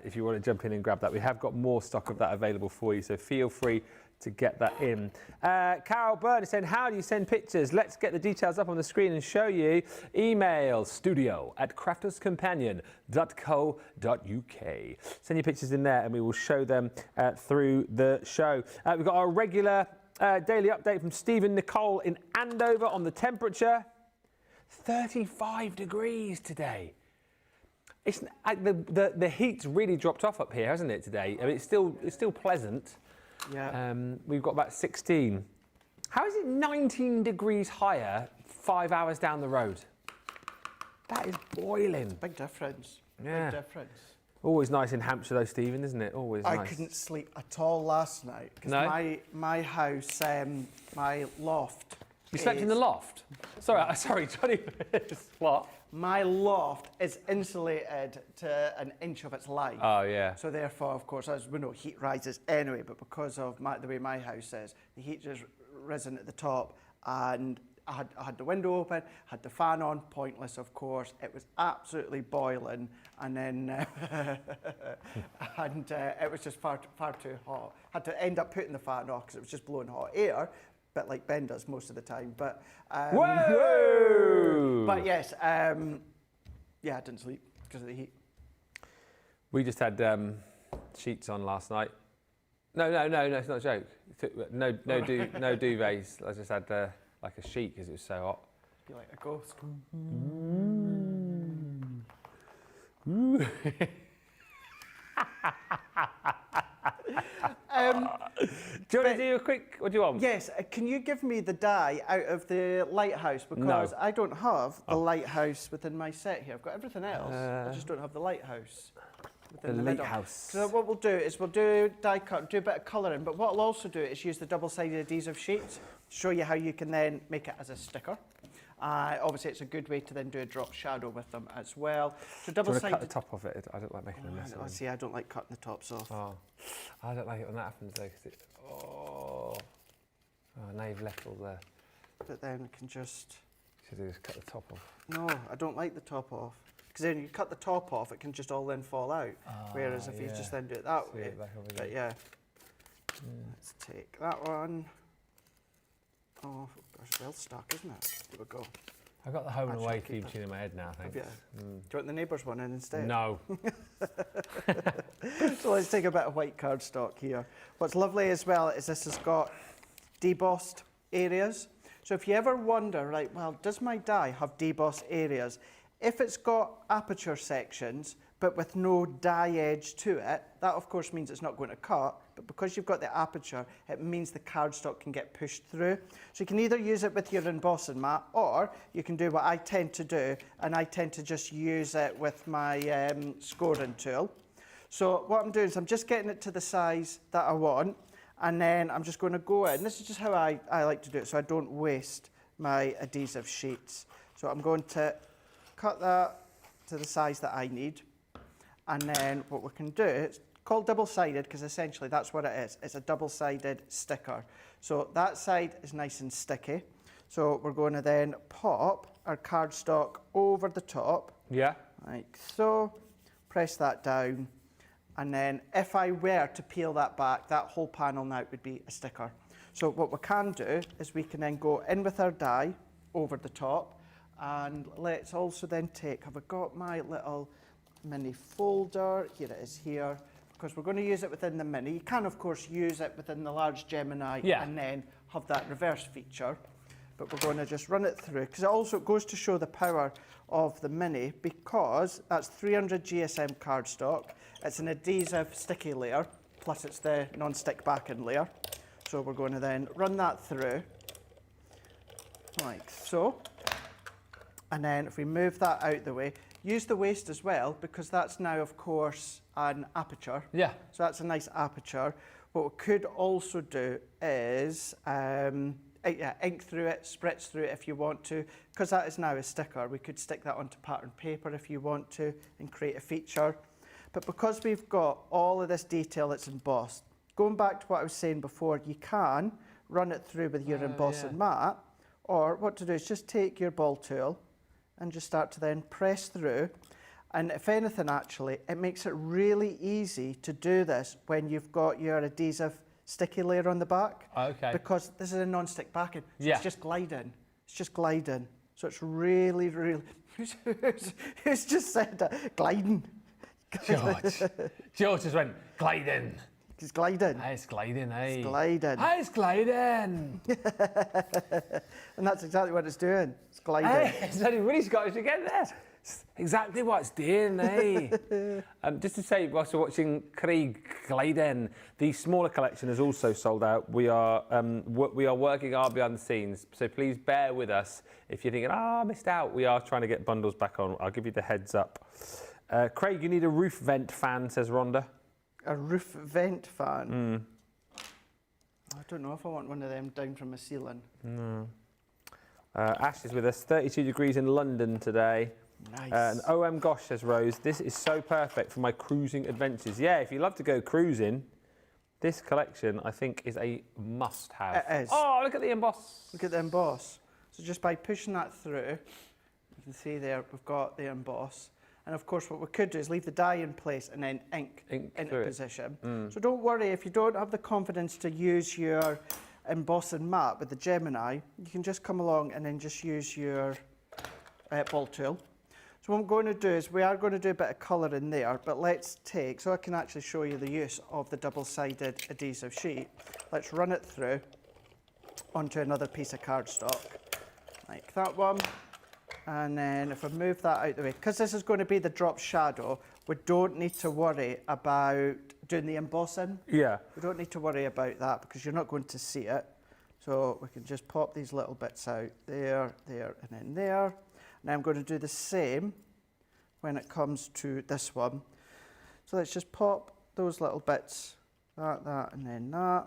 If you want to jump in and grab that, we have got more stock of that available for you, so feel free to get that in. Carol Byrne is saying, how do you send pictures? Let's get the details up on the screen and show you. Email studio@crafterscompanion.co.uk. Send your pictures in there and we will show them through the show. We've got our regular daily update from Stephen Nicole in Andover on the temperature. 35 degrees today. It's, the heat's really dropped off up here, hasn't it, today? I mean, it's still pleasant. Yeah. We've got about 16. How is it 19 degrees higher 5 hours down the road? That is boiling. Big difference. Yeah. Big difference. Always nice in Hampshire though, Stephen, isn't it? Always nice. I couldn't sleep at all last night because my house, my loft. You slept in the loft? Sorry, Johnny. What? My loft is insulated to an inch of its life. Oh, yeah. So therefore, of course, as we know, heat rises anyway, but because of the way my house is, the heat just risen at the top, and I had the window open, had the fan on, pointless, of course. It was absolutely boiling, and then it was just far too hot. Had to end up putting the fan off because it was just blowing hot air. Bit like Ben does most of the time, but whoa! But yes, yeah, I didn't sleep because of the heat. We just had sheets on last night. No, it's not a joke. No duvets. I just had like a sheet because it was so hot. You're like a ghost. Do you want to do a quick, what do you want? Yes, can you give me the die out of the lighthouse? Because I don't have the lighthouse within my set here. I've got everything else. I just don't have the lighthouse within the lighthouse. So what we'll do is we'll do die cut, do a bit of colouring, but what I'll also do is use the double-sided adhesive sheets, show you how you can then make it as a sticker. Obviously, it's a good way to then do a drop shadow with them as well. So double-sided. Do you want to cut the top of it? I don't like making a mess of it. See, I don't like cutting the tops off. Oh, I don't like it when that happens though, because now you've left all the. But then we can just. Should I just cut the top off? No, I don't like the top off. Because then you cut the top off, it can just all then fall out. Whereas if you just then do it that way. But yeah. Let's take that one. Oh, gosh, well stuck, isn't it? There we go. I've got the home and away theme tune in my head now, thanks. Do you want the neighbours one in instead? No. So let's take a bit of white cardstock here. What's lovely as well is this has got debossed areas. So if you ever wonder, right, well, does my die have debossed areas? If it's got aperture sections, but with no die edge to it, that of course means it's not going to cut, but because you've got the aperture, it means the cardstock can get pushed through. So you can either use it with your embossing mat, or you can do what I tend to do, and I tend to just use it with my scoring tool. So what I'm doing is I'm just getting it to the size that I want, and then I'm just going to go in. This is just how I like to do it, so I don't waste my adhesive sheets. So I'm going to cut that to the size that I need. And then what we can do, it's called double-sided because essentially that's what it is. It's a double-sided sticker. So that side is nice and sticky. So we're going to then pop our cardstock over the top. Yeah. Like so. Press that down. And then if I were to peel that back, that whole panel now would be a sticker. So what we can do is we can then go in with our die over the top. And let's also then take, have I got my little mini folder? Here it is here. Because we're going to use it within the mini. You can, of course, use it within the large Gemini and then have that reverse feature. But we're going to just run it through. Because it also goes to show the power of the mini, because that's 300 GSM cardstock. It's an adhesive sticky layer, plus it's the non-stick backing layer. So we're going to then run that through, like so. And then if we move that out the way, use the waste as well, because that's now, of course, an aperture. Yeah. So that's a nice aperture. What we could also do is ink through it, spritz through it if you want to, because that is now a sticker. We could stick that onto pattern paper if you want to and create a feature. But because we've got all of this detail that's embossed, going back to what I was saying before, you can run it through with your embossing mat, or what to do is just take your ball tool and just start to then press through. And if anything, actually, it makes it really easy to do this when you've got your adhesive sticky layer on the back. Okay. Because this is a non-stick backing, so it's just gliding. It's just gliding. So it's really, really... Who's just said that? Gliding. George. George just went, gliding. It's gliding. Hey, it's gliding, hey. It's gliding. Hey, it's gliding. And that's exactly what it's doing. It's gliding. Hey, it's only really Scottish again there. It's exactly what it's doing, hey. Just to say, whilst we're watching Craig gliding, the smaller collection is also sold out. We are working hard behind the scenes, so please bear with us if you're thinking, I missed out. We are trying to get bundles back on. I'll give you the heads up. Craig, you need a roof vent fan, says Rhonda. A roof vent fan? I don't know if I want one of them down from a ceiling. No. Ash is with us. 32 degrees in London today. Nice. And OM gosh, says Rose, this is so perfect for my cruising adventures. Yeah, if you love to go cruising, this collection, I think, is a must-have. It is. Oh, look at the emboss. Look at the emboss. So just by pushing that through, you can see there we've got the emboss. And of course, what we could do is leave the die in place and then ink into position. So don't worry if you don't have the confidence to use your embossing mat with the Gemini. You can just come along and then just use your ball tool. So what I'm going to do is we are going to do a bit of colour in there, but let's take, so I can actually show you the use of the double-sided adhesive sheet. Let's run it through onto another piece of cardstock, like that one. And then if I move that out the way, because this is going to be the drop shadow, we don't need to worry about doing the embossing. Yeah. We don't need to worry about that because you're not going to see it. So we can just pop these little bits out there, there, and then there. And I'm going to do the same when it comes to this one. So let's just pop those little bits, that, and then that.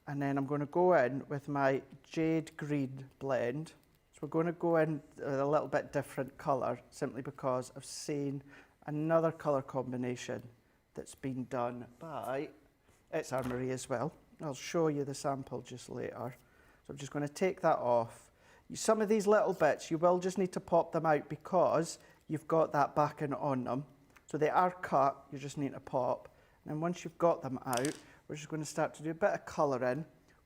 And then I'm going to go in with my jade green blend. So we're going to go in with a little bit different colour, simply because I've seen another colour combination that's been done by It's Armory as well. I'll show you the sample just later. So I'm just going to take that off. Some of these little bits, you will just need to pop them out because you've got that backing on them. So they are cut, you just need to pop. And then once you've got them out, we're just going to start to do a bit of colouring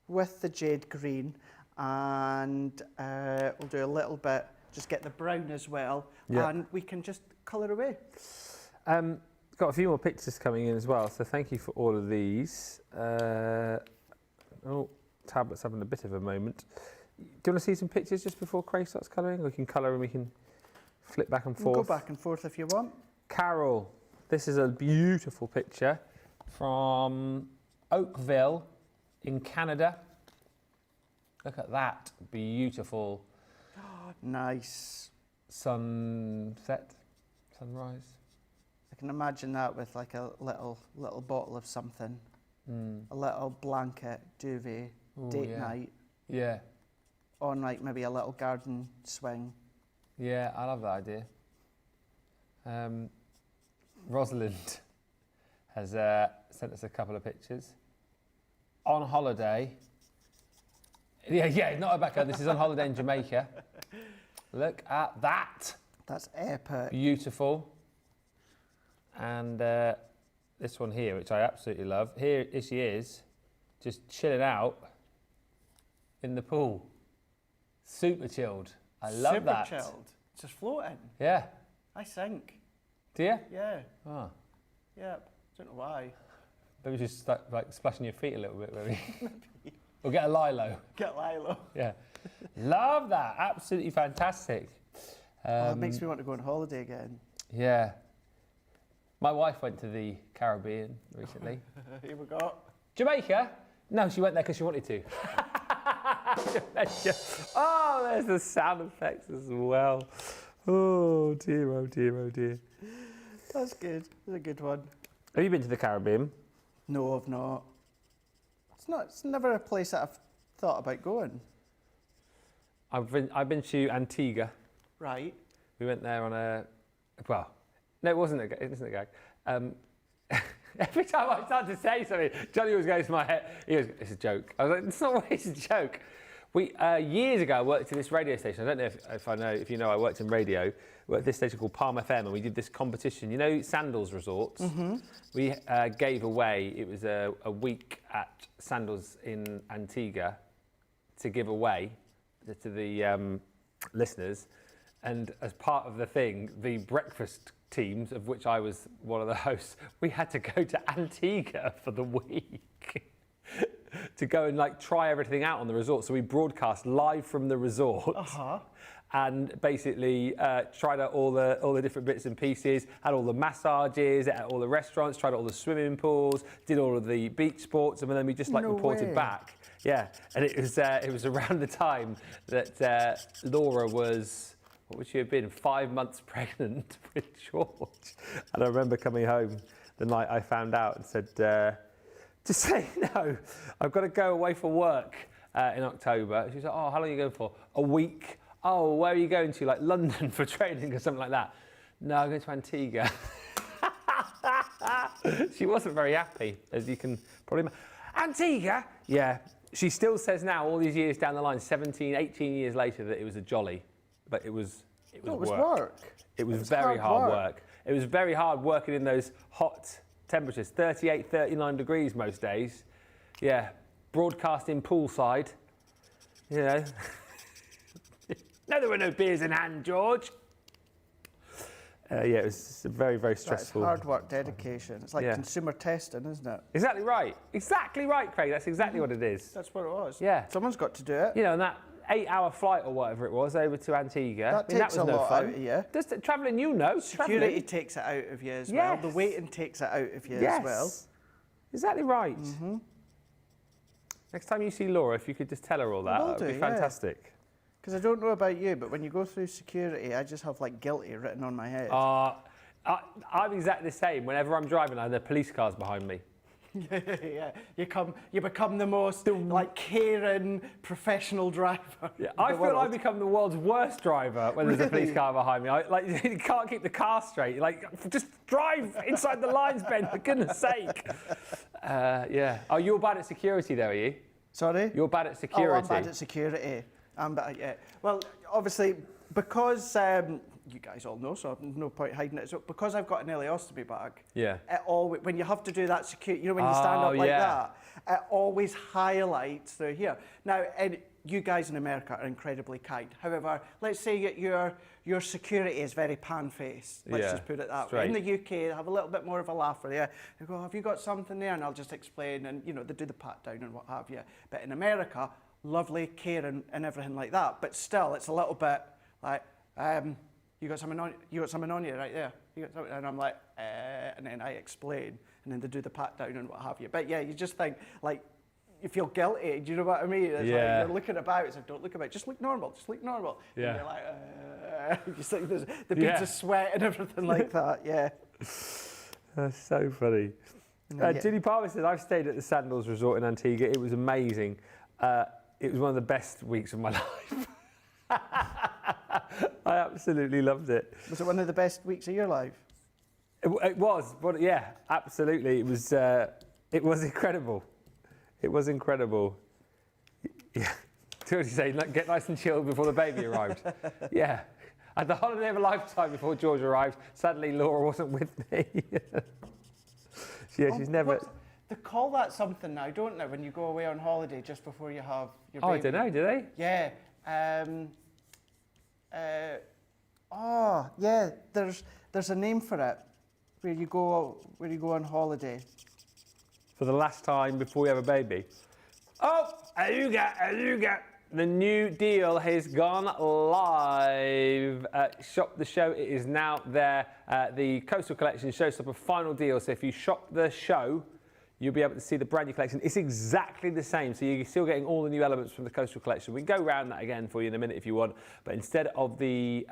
with the jade green. And we'll do a little bit, just get the brown as well. Yeah. And we can just colour away. Got a few more pictures coming in as well, so thank you for all of these. Tablet's having a bit of a moment. Do you want to see some pictures just before Craig starts colouring? We can colour and we can flip back and forth. Go back and forth if you want. Carol, this is a beautiful picture from Oakville in Canada. Look at that, beautiful. Nice. Sunset, sunrise. I can imagine that with like a little bottle of something. A little blanket, duvet, date night. Yeah. On like maybe a little garden swing. Yeah, I love that idea. Rosalind has sent us a couple of pictures. On holiday. Yeah, not Rebecca. This is on holiday in Jamaica. Look at that. That's epic. Beautiful. And this one here, which I absolutely love. Here she is, just chilling out in the pool. Super chilled. I love that. Super chilled. Just floating. Yeah. I sink. Do you? Yeah. Oh. Yeah. Don't know why. Maybe just like splashing your feet a little bit, maybe. Or get a lilo. Get lilo. Yeah. Love that. Absolutely fantastic. It makes me want to go on holiday again. Yeah. My wife went to the Caribbean recently. Here we go. Jamaica? No, she went there because she wanted to. Oh, there's the sound effects as well. Oh dear, oh dear, oh dear. That's good. That's a good one. Have you been to the Caribbean? No, I've not. It's never a place that I've thought about going. I've been to Antigua. Right. We went there on a, well, no, it wasn't a gag. Every time I start to say something, Johnny always goes to my head. He goes, "It's a joke." I was like, "It's not. It's a joke." We years ago I worked at this radio station. I don't know if you know. I worked in radio. I worked at this station called Palm FM, and we did this competition. You know, Sandals Resorts. Mm-hmm. We gave away. It was a week at Sandals in Antigua to give away to the listeners, and as part of the thing, the breakfast teams, of which I was one of the hosts, we had to go to Antigua for the week to go and like try everything out on the resort. So we broadcast live from the resort and basically tried out all the different bits and pieces, had all the massages, at all the restaurants, tried out all the swimming pools, did all of the beach sports, and then we just like reported back. Yeah, and it was around the time that Laura was, what would she have been, 5 months pregnant with George. And I remember coming home the night I found out and said, just say no, I've got to go away for work in October. She was like, "Oh, how long are you going for?" "A week." "Oh, where are you going to? Like London for training or something like that?" "No, I'm going to Antigua." She wasn't very happy, as you can probably imagine. Antigua? Yeah. She still says now, all these years down the line, 17, 18 years later, that it was a jolly. But it was work. It was very hard work. It was very hard working in those hot temperatures, 38, 39 degrees most days. Yeah, broadcasting poolside, you know. No, there were no beers in hand, George. Yeah, it was very, very stressful. It's hard work, dedication. It's like consumer testing, isn't it? Exactly right. Exactly right, Craig. That's exactly what it is. That's what it was. Yeah. Someone's got to do it. You know, and that 8-hour flight or whatever it was over to Antigua. That takes a lot out of you. Travelling, you know. Security takes it out of you as well. The waiting takes it out of you as well. Exactly right. Mm-hmm. Next time you see Laura, if you could just tell her all that, that would be fantastic. Because I don't know about you, but when you go through security, I just have like guilty written on my head. I'm exactly the same. Whenever I'm driving, I have the police cars behind me. Yeah, you become the most like caring professional driver. Yeah, I feel I become the world's worst driver when there's a police car behind me. You can't keep the car straight. Like, just drive inside the lines, Ben, for goodness sake. Yeah. Oh, you're bad at security, though, are you? Sorry? You're bad at security. Oh, I'm bad at security. Well, obviously, because you guys all know, so no point hiding it. So because I've got an ileostomy bag, when you have to do that security, you know, when you stand up like that, it always highlights through here. Now, and you guys in America are incredibly kind. However, let's say your security is very pan-faced. Let's just put it that way. In the UK, they have a little bit more of a laugh for you. They go, "Have you got something there?" And I'll just explain, and you know, they do the pat down and what have you. But in America, lovely, caring, and everything like that. But still, it's a little bit like, you got something on you right there. You got something, and I'm like, and then I explain, and then they do the pat down and what have you. But yeah, you just think like, you feel guilty. Do you know what I mean? It's like you're looking about. It's like, don't look about. Just look normal. Just look normal. Yeah. And you're like, you just think the beads of sweat and everything like that. Yeah. That's so funny. Ginny Palmer says, "I've stayed at the Sandals Resort in Antigua. It was amazing. It was one of the best weeks of my life." I absolutely loved it. Was it one of the best weeks of your life? It was, but yeah, absolutely. It was incredible. It was incredible. Yeah. What did you say? Get nice and chilled before the baby arrived. Yeah. I had the holiday of a lifetime before George arrived. Sadly, Laura wasn't with me. Yeah, she's never... They call that something now, don't they, when you go away on holiday just before you have your baby? Oh, I don't know, do they? Yeah. Yeah, there's a name for it, where you go on holiday. For the last time before you have a baby. Oh, Aluga. The new deal has gone live. Shop the show, it is now there. The Coastal Collection Showstopper final deal. So if you shop the show, you'll be able to see the brand new collection. It's exactly the same, so you're still getting all the new elements from the Coastal Collection. We can go around that again for you in a minute if you want, but instead of the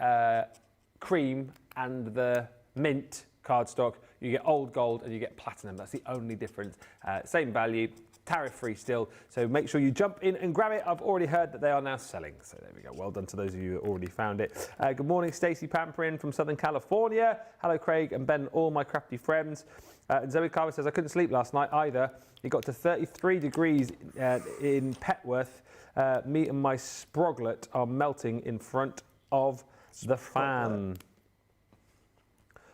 cream and the mint cardstock, you get old gold and you get platinum. That's the only difference. Same value, tariff-free still, so make sure you jump in and grab it. I've already heard that they are now selling, so there we go. Well done to those of you who already found it. Good morning, Stacey Pamperin from Southern California. Hello, Craig and Ben, all my crafty friends. And Zoe Carver says, I couldn't sleep last night either. It got to 33 degrees in Petworth. Me and my sproglet are melting in front of the fan.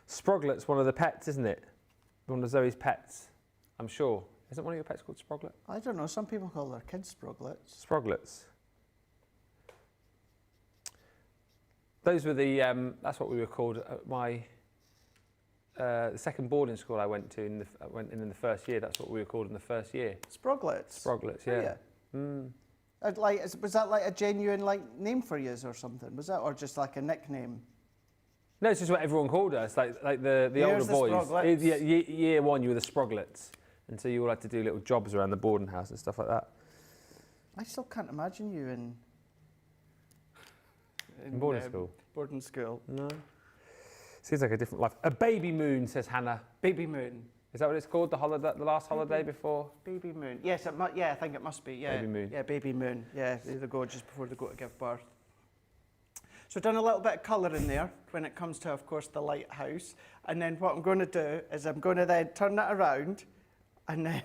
Sproglet's one of the pets, isn't it? One of Zoe's pets, I'm sure. Isn't one of your pets called Sproglet? I don't know. Some people call their kids Sproglets. Sproglets. Those were the, that's what we were called at my, the second boarding school I went to, went in the first year. That's what we were called in the first year. Sproglets? Sproglets, yeah. Was that like a genuine name for you or something? Was that, or just like a nickname? No, it's just what everyone called us, like the older boys. Year one, you were the Sproglets. And so you all had to do little jobs around the boarding house and stuff like that. I still can't imagine you in boarding school. Boarding school. No. Seems like a different life. A baby moon, says Hannah. Baby moon. Is that what it's called? The last holiday before? Baby moon. Yes, yeah, I think it must be. Yeah. Baby moon. Yeah, baby moon. Yeah, they go just before they go to give birth. So I've done a little bit of colour in there when it comes to, of course, the lighthouse. And then what I'm going to do is I'm going to then turn it around and then...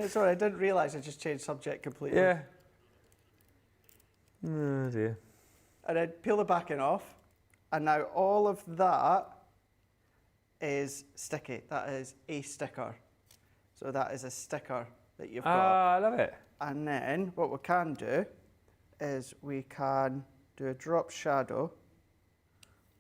sorry, I didn't realise I just changed subject completely. Yeah. Oh dear. And then peel the backing off. And now all of that is sticky. That is a sticker. So that is a sticker that you've got. Ah, I love it. And then what we can do is we can do a drop shadow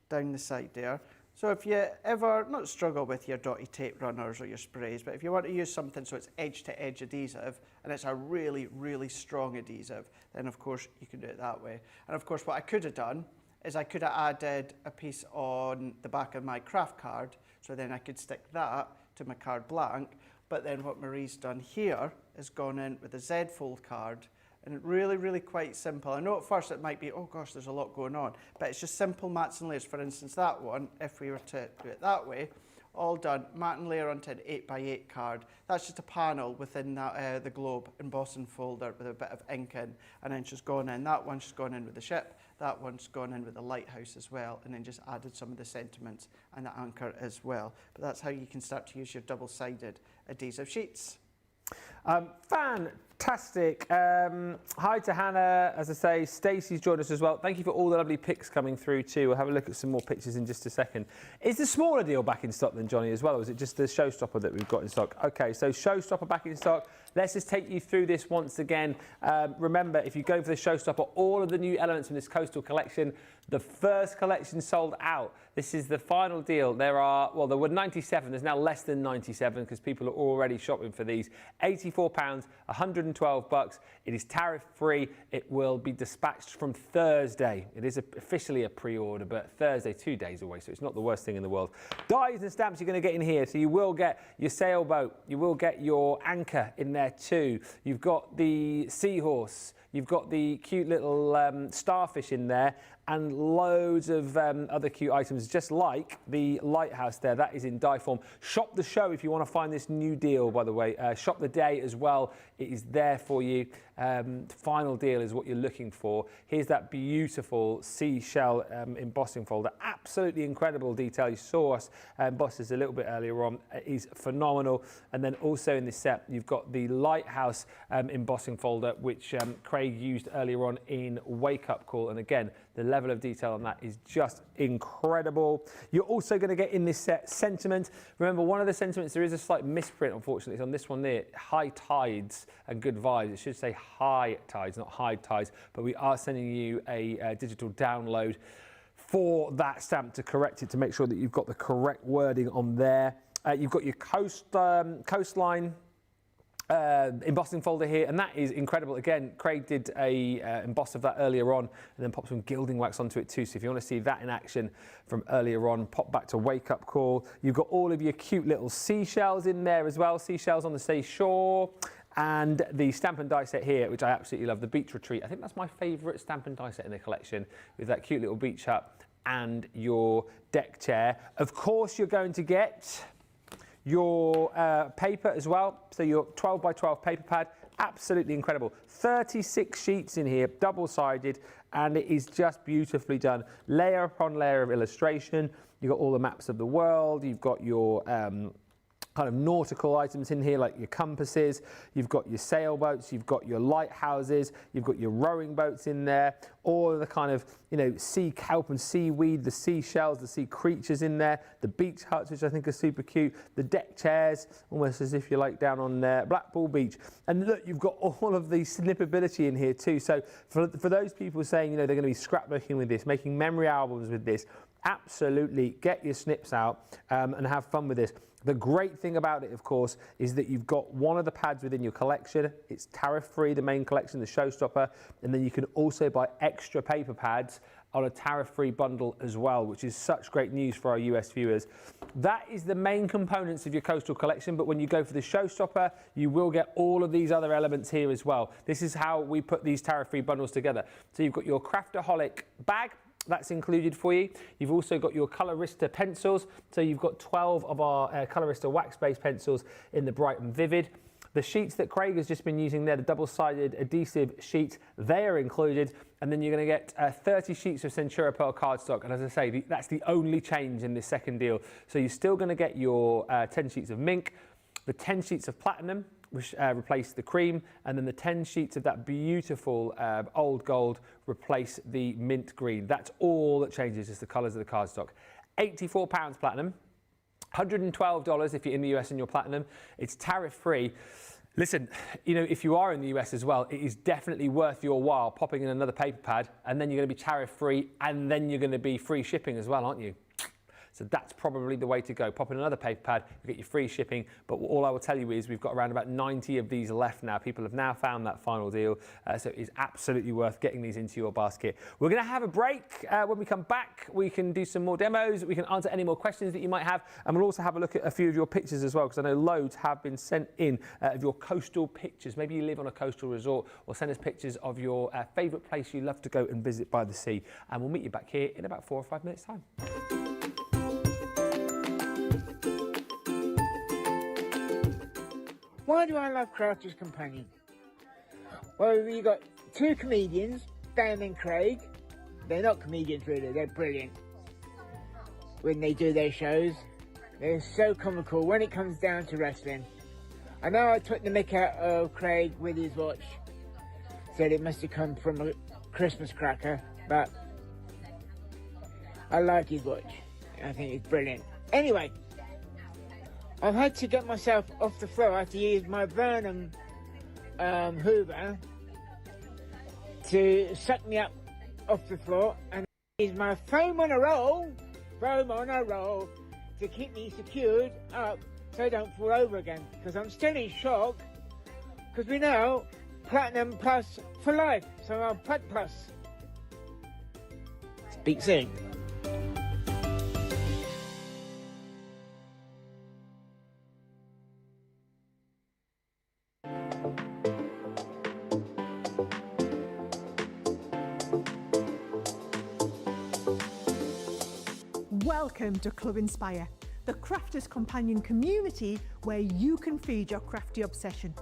down the side there. So if you ever, not struggle with your dotty tape runners or your sprays, but if you want to use something so it's edge-to-edge adhesive, and it's a really, really strong adhesive, then of course you can do it that way. And of course what I could have done is I could have added a piece on the back of my craft card, so then I could stick that to my card blank, but then what Marie's done here is gone in with a Z fold card, and really, really quite simple. I know at first it might be, oh gosh, there's a lot going on, but it's just simple mats and layers. For instance, that one, if we were to do it that way, all done, mat and layer onto an 8x8 card. That's just a panel within that, the globe embossing folder with a bit of ink in, and then she's gone in. That one's just gone in with the ship, that one's gone in with the lighthouse as well, and then just added some of the sentiments and the anchor as well. But that's how you can start to use your double-sided adhesive sheets. Fantastic. Hi to Hannah. As I say, Stacey's joined us as well. Thank you for all the lovely pics coming through too. We'll have a look at some more pictures in just a second. Is the smaller deal back in stock then, Johnny, as well, or is it just the Showstopper that we've got in stock? Okay, so Showstopper back in stock. Let's just take you through this once again. Remember, if you go for the Showstopper, all of the new elements from this Coastal collection, the first collection sold out. This is the final deal. There were 97. There's now less than 97 because people are already shopping for these. £84, 112 bucks. It is tariff-free. It will be dispatched from Thursday. It is officially a pre-order, but Thursday, 2 days away, so it's not the worst thing in the world. Dies and stamps you're going to get in here. So you will get your sailboat. You will get your anchor in there too. You've got the seahorse. You've got the cute little starfish in there, and loads of other cute items, just like the lighthouse there. That is in die form. Shop the show if you want to find this new deal, by the way. Shop the day as well. It is there for you. Final deal is what you're looking for. Here's that beautiful seashell embossing folder. Absolutely incredible detail. You saw us emboss this a little bit earlier on. It is phenomenal. And then also in this set, you've got the lighthouse embossing folder, which Craig used earlier on in Wake Up Call. And again, The level of detail on that is just incredible. You're also going to get in this set sentiment. Remember, one of the sentiments, there is a slight misprint, unfortunately. It's on this one there, high tides and good vibes. It should say high tides, not high tides, but we are sending you a digital download for that stamp to correct it, to make sure that you've got the correct wording on there. You've got your coastline embossing folder here, and that is incredible. Again, Craig did a emboss of that earlier on, and then popped some gilding wax onto it too. So if you want to see that in action from earlier on, pop back to Wake Up Call. You've got all of your cute little seashells in there as well, seashells on the seashore. And the stamp and die set here, which I absolutely love, the Beach Retreat. I think that's my favourite stamp and die set in the collection, with that cute little beach hut and your deck chair. Of course, you're going to get your paper as well. So your 12 by 12 paper pad, absolutely incredible. 36 sheets in here, double-sided, and it is just beautifully done. Layer upon layer of illustration. You've got all the maps of the world. You've got your kind of nautical items in here, like your compasses, you've got your sailboats, you've got your lighthouses, you've got your rowing boats in there, all of the kind of, you know, sea kelp and seaweed, the seashells, the sea creatures in there, the beach huts, which I think are super cute, the deck chairs, almost as if you're like down on Blackpool Beach. And look, you've got all of the snippability in here too. So for those people saying, you know, they're going to be scrapbooking with this, making memory albums with this, absolutely get your snips out and have fun with this. The great thing about it, of course, is that you've got one of the pads within your collection. It's tariff-free, the main collection, the Showstopper, and then you can also buy extra paper pads on a tariff-free bundle as well, which is such great news for our US viewers. That is the main components of your coastal collection, but when you go for the Showstopper, you will get all of these other elements here as well. This is how we put these tariff-free bundles together. So you've got your Craftaholic bag, that's included for you. You've also got your Colorista pencils. So you've got 12 of our Colorista wax-based pencils in the bright and vivid. The sheets that Craig has just been using there, the double-sided adhesive sheets, they are included. And then you're going to get 30 sheets of Centura Pearl cardstock. And as I say, that's the only change in this second deal. So you're still going to get your 10 sheets of mink, the 10 sheets of platinum, which replace the cream, and then the 10 sheets of that beautiful old gold replace the mint green. That's all that changes, is the colours of the cardstock. £84 platinum, $112 if you're in the US and you're platinum. It's tariff-free. Listen, you know, if you are in the US as well, it is definitely worth your while popping in another paper pad, and then you're going to be tariff-free, and then you're going to be free shipping as well, aren't you? So that's probably the way to go. Pop in another paper pad, you get your free shipping. But all I will tell you is we've got around about 90 of these left now. People have now found that final deal. So it is absolutely worth getting these into your basket. We're going to have a break. When we come back, we can do some more demos. We can answer any more questions that you might have. And we'll also have a look at a few of your pictures as well, because I know loads have been sent in of your coastal pictures. Maybe you live on a coastal resort, or send us pictures of your favourite place you love to go and visit by the sea. And we'll meet you back here in about 4 or 5 minutes' time. Why do I love Crafter's Companion? Well, we've got two comedians, Dan and Craig. They're not comedians really, they're brilliant when they do their shows. They're so comical when it comes down to wrestling. I know I took the mick out of Craig with his watch, said it must have come from a Christmas cracker, but I like his watch. I think it's brilliant. Anyway, I've had to get myself off the floor. I had to use my Burnham Hoover to suck me up off the floor, and use my foam on a roll to keep me secured up so I don't fall over again, because I'm still in shock, because we know Platinum Plus for life, so I'm Plat Plus. Speak soon. Welcome to Club Inspire, the Crafters Companion community where you can feed your crafty obsession.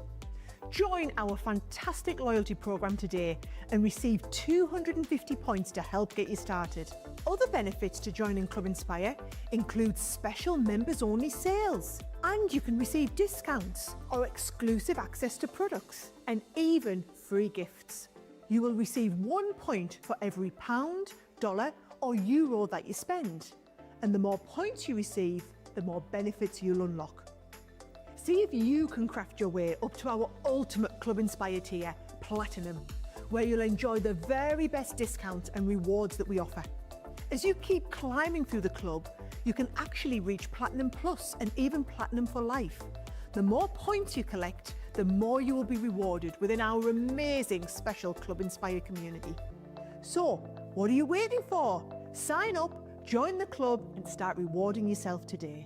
Join our fantastic loyalty program today and receive 250 points to help get you started. Other benefits to joining Club Inspire include special members-only sales, and you can receive discounts or exclusive access to products, and even free gifts. You will receive 1 point for every £1, dollar or euro that you spend. And the more points you receive, the more benefits you'll unlock. See if you can craft your way up to our ultimate Club Inspire tier, Platinum, where you'll enjoy the very best discounts and rewards that we offer. As you keep climbing through the club, you can actually reach Platinum Plus and even Platinum for life. The more points you collect, the more you will be rewarded within our amazing special Club Inspire community. So, what are you waiting for? Sign up, join the club and start rewarding yourself today.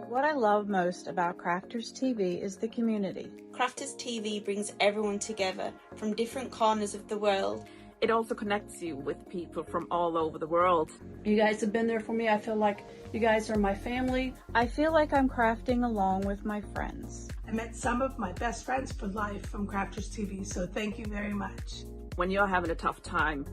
What I love most about Crafters TV is the community. Crafters TV brings everyone together from different corners of the world. It also connects you with people from all over the world. You guys have been there for me. I feel like you guys are my family. I feel like I'm crafting along with my friends. I met some of my best friends for life from Crafters TV, so thank you very much. When you're having a tough time,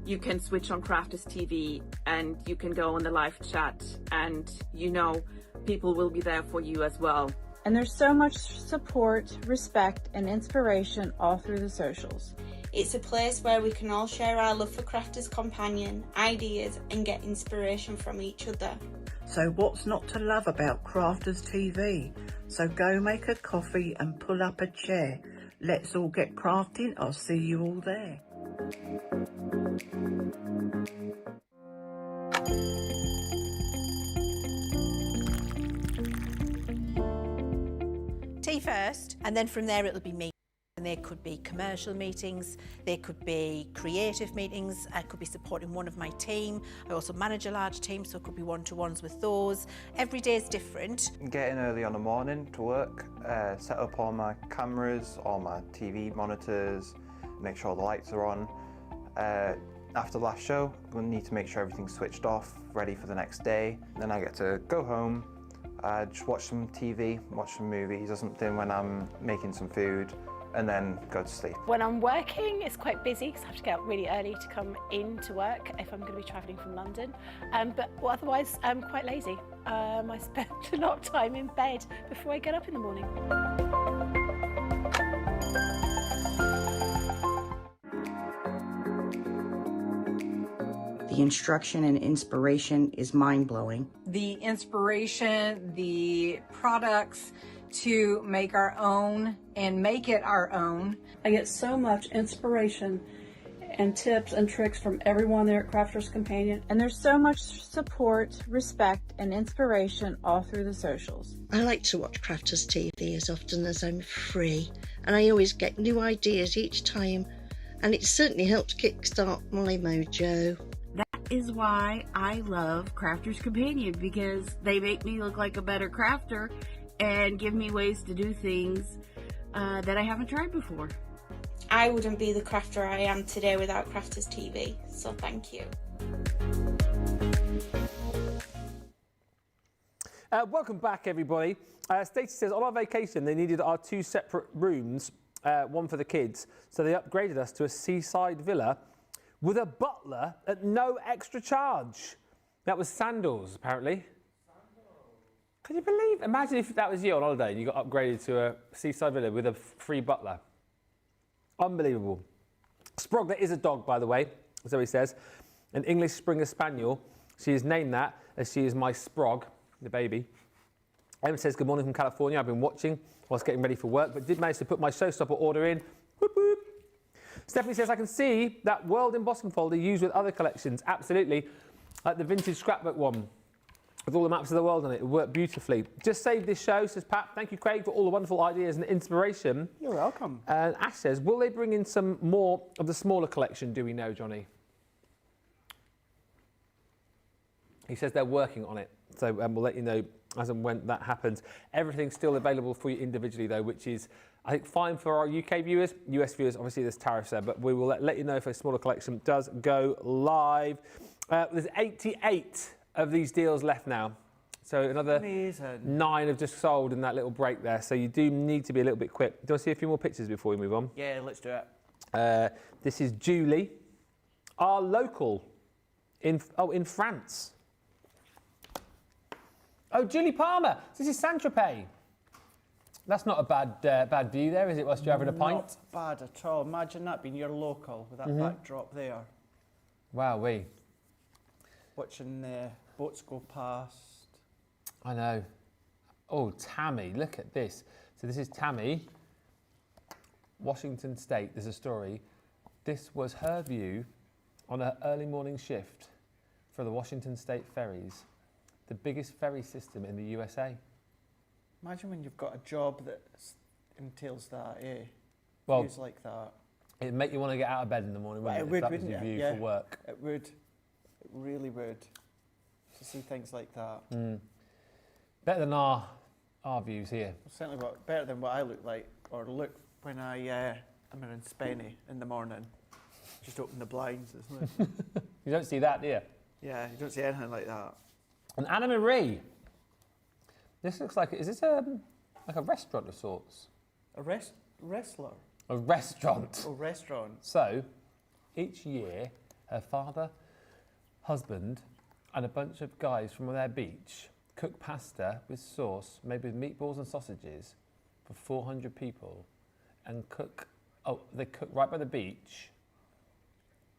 you can switch on Crafters TV and you can go on the live chat and you know people will be there for you as well. And there's so much support, respect, and inspiration all through the socials. It's a place where we can all share our love for Crafters Companion, ideas, and get inspiration from each other. So what's not to love about Crafters TV? So go make a coffee and pull up a chair. Let's all get crafting. I'll see you all there. Tea first, and then from there it'll be meetings. And there could be commercial meetings, there could be creative meetings, I could be supporting one of my team. I also manage a large team, so it could be one-to-ones with those. Every day is different. Get in early on the morning to work, set up all my cameras, all my TV monitors, make sure all the lights are on. After the last show, we'll need to make sure everything's switched off, ready for the next day. Then I get to go home, just watch some TV, watch some movies or something when I'm making some food, and then go to sleep. When I'm working, it's quite busy because I have to get up really early to come in to work if I'm going to be travelling from London. But otherwise, I'm quite lazy. I spend a lot of time in bed before I get up in the morning. The instruction and inspiration is mind-blowing. The inspiration, the products, to make our own and make it our own. I get so much inspiration and tips and tricks from everyone there at Crafters Companion. And there's so much support, respect, and inspiration all through the socials. I like to watch Crafters TV as often as I'm free, and I always get new ideas each time, and it certainly helps kickstart my mojo. That is why I love Crafters Companion, because they make me look like a better crafter and give me ways to do things that I haven't tried before. I wouldn't be the crafter I am today without Crafters TV, so thank you. Welcome back, everybody. Stacey says, on our vacation, they needed our 2 separate rooms, one for the kids, so they upgraded us to a seaside villa with a butler at no extra charge. That was Sandals, apparently. Can you believe? Imagine if that was you on holiday and you got upgraded to a seaside villa with a free butler. Unbelievable. Sprogler is a dog, by the way, Zoe says. An English Springer Spaniel. She is named that as she is my Sprog, the baby. Em says, good morning from California. I've been watching whilst getting ready for work, but did manage to put my Showstopper order in. Whoop, whoop. Stephanie says, I can see that world embossing folder used with other collections. Absolutely. Like the vintage scrapbook one, with all the maps of the world on it. It worked beautifully. Just saved this show, says Pat. Thank you, Craig, for all the wonderful ideas and inspiration. You're welcome. And Ash says, will they bring in some more of the smaller collection, do we know, Johnny? He says they're working on it. So we'll let you know as and when that happens. Everything's still available for you individually, though, which is, I think, fine for our UK viewers. US viewers, obviously, there's tariffs there, but we will let you know if a smaller collection does go live. There's 88 of these deals left now. So another 9 have just sold in that little break there. So you do need to be a little bit quick. Do I see a few more pictures before we move on? Yeah, let's do it. This is Julie, our local in France. Oh, Julie Palmer. This is Saint-Tropez. That's not a bad view there, is it, whilst you're having a pint? Not bad at all. Imagine that being your local with that backdrop there. Wowee. Watching the boats go past. I know. Oh, Tammy, look at this. So this is Tammy, Washington State. There's a story. This was her view on her early morning shift for the Washington State ferries, the biggest ferry system in the USA. Imagine when you've got a job that entails that, eh? Well, views like that. It'd make you want to get out of bed in the morning, wouldn't it? It would, if that was wouldn't your it? view Yeah, for work. it would. It really would. To see things like that. Better than our views here. Certainly better than what I look like, or look when I'm in Spenny in the morning. Just open the blinds, isn't it? You don't see that, do you? Yeah, you don't see anything like that. And Anna Marie. This looks like, is this like a restaurant of sorts? A wrestler? A restaurant. Oh, restaurant. So, each year, her father, husband, and a bunch of guys from their beach cook pasta with sauce made with meatballs and sausages for 400 people and they cook right by the beach.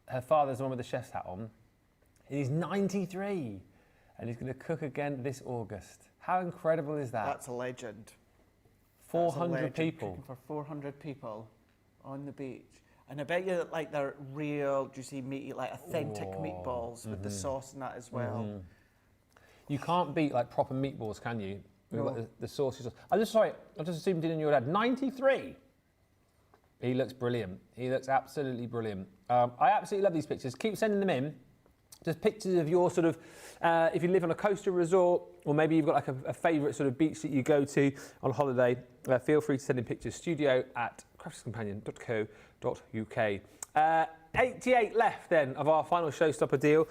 Her father's the one with the chef's hat on. He's 93 and he's going to cook again this August. How incredible is that? That's a legend. 400 people. Cooking for 400 people on the beach. And I bet you that like they're real, juicy, meaty, like authentic meatballs with the sauce and that as well. You can't beat like proper meatballs, can you? With No. like the saucy sauce. I just assumed in your dad. 93. He looks brilliant. He looks absolutely brilliant. I absolutely love these pictures. Keep sending them in. Just pictures of your sort of, if you live on a coastal resort, or maybe you've got like a favourite sort of beach that you go to on holiday, feel free to send in pictures. studio@crafterscompanion.co.uk. 88 left then of our final Showstopper deal.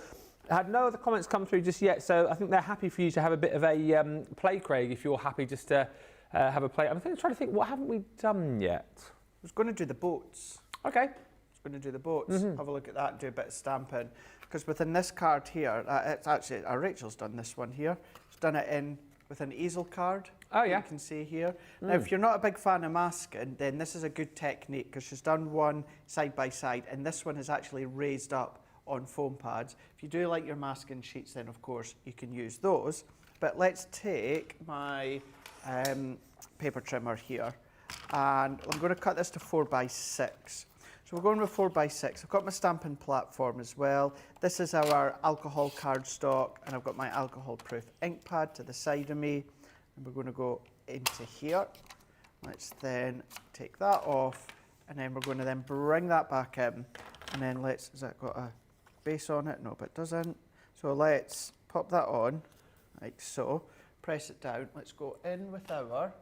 I had no other comments come through just yet, so I think they're happy for you to have a bit of a play, Craig, if you're happy just to have a play. I'm trying to think, what haven't we done yet? I was going to do the boats. Okay. I was going to do the boats. Have a look at that and do a bit of stamping. Because within this card here, it's actually, Rachel's done this one here. She's done it with an easel card. Oh, yeah. You can see here. Now, if you're not a big fan of masking, then this is a good technique because she's done one side by side, and this one is actually raised up on foam pads. If you do like your masking sheets, then of course you can use those. But let's take my paper trimmer here, and I'm going to cut this to 4x6. So we're going with 4x6. I've got my stamping platform as well. This is our alcohol cardstock, and I've got my alcohol-proof ink pad to the side of me. And we're going to go into here. Let's then take that off, and then we're going to then bring that back in. And then has that got a base on it? No, but it doesn't. So let's pop that on, like so. Press it down. Let's go in with our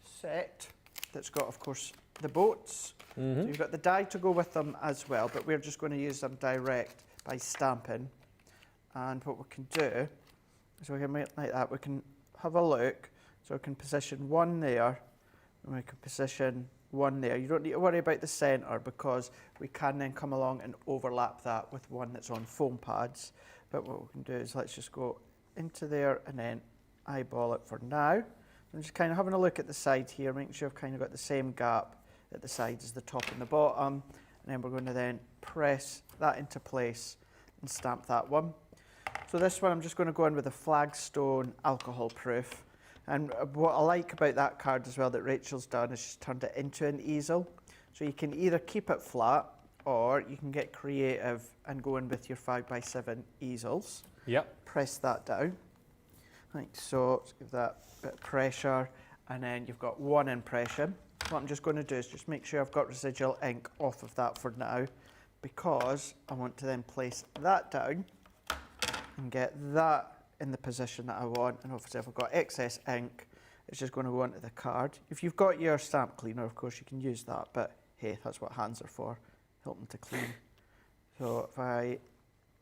set that's got, of course, the boats. So you've got the die to go with them as well, but we're just going to use them direct by stamping. And what we can do is we can make like that. We can have a look. So we can position one there, and we can position one there. You don't need to worry about the centre because we can then come along and overlap that with one that's on foam pads. But what we can do is let's just go into there and then eyeball it for now. I'm just kind of having a look at the side here, making sure I've kind of got the same gap at the sides as the top and the bottom. And then we're going to then press that into place and stamp that one. So this one I'm just going to go in with a Flagstone alcohol proof. And what I like about that card as well that Rachel's done is she's turned it into an easel. So you can either keep it flat or you can get creative and go in with your 5x7 easels. Yep. Press that down. Like so, let's give that a bit of pressure, and then you've got one impression. What I'm just going to do is just make sure I've got residual ink off of that for now, because I want to then place that down and get that in the position that I want. And obviously if I've got excess ink, it's just going to go onto the card. If you've got your stamp cleaner, of course you can use that, but hey, that's what hands are for, help them to clean. So if I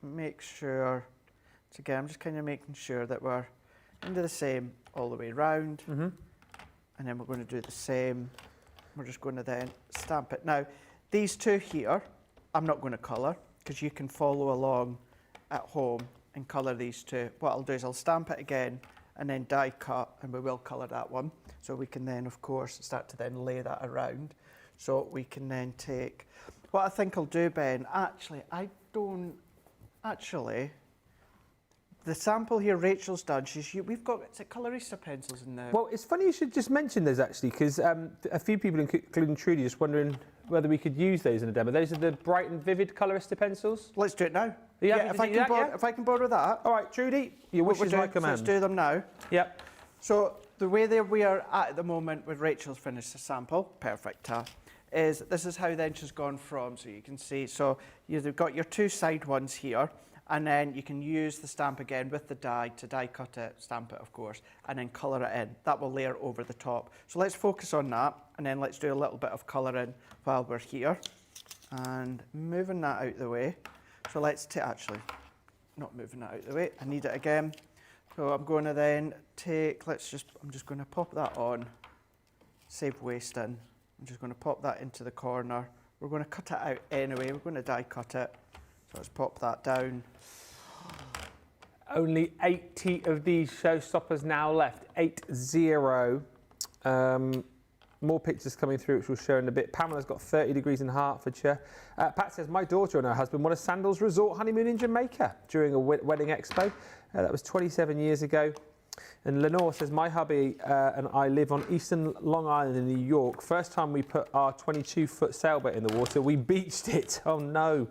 make sure, so again, I'm just kind of making sure that we're into the same all the way round, and then we're going to do the same. We're just going to then stamp it. Now, these two here, I'm not going to colour, because you can follow along at home and colour these two. What I'll do is I'll stamp it again and then die cut, and we will colour that one. So we can then, of course, start to then lay that around. So we can then take, what I think I'll do, Ben, actually, the sample here Rachel's done, we've got, it's Colorista pencils in there. Well, it's funny you should just mention those actually, because a few people, including Trudy, just wondering whether we could use those in a demo. Those are the bright and vivid Colorista pencils. Let's do it now. Yeah, if I can borrow that. All right, Trudy, your wish is my command. So let's do them now. Yep. So the way that we are at the moment with Rachel's finished the sample, perfect, is this is how then she's gone from, so you can see, so you've got your two side ones here, and then you can use the stamp again with the die to die cut it, stamp it of course, and then colour it in. That will layer over the top. So let's focus on that, and then let's do a little bit of colouring while we're here. And moving that out of the way. So let's actually, not moving that out of the way, I need it again. So I'm going to then take, I'm just going to pop that on, save wasting. I'm just going to pop that into the corner. We're going to cut it out anyway, we're going to die cut it. So let's pop that down. Only 80 of these showstoppers now left, 80. More pictures coming through, which we'll show in a bit. Pamela's got 30 degrees in Hertfordshire. Pat says, my daughter and her husband won a Sandals Resort honeymoon in Jamaica during a wedding expo. That was 27 years ago. And Lenore says, my hubby and I live on Eastern Long Island in New York. First time we put our 22-foot sailboat in the water, we beached it. Oh no.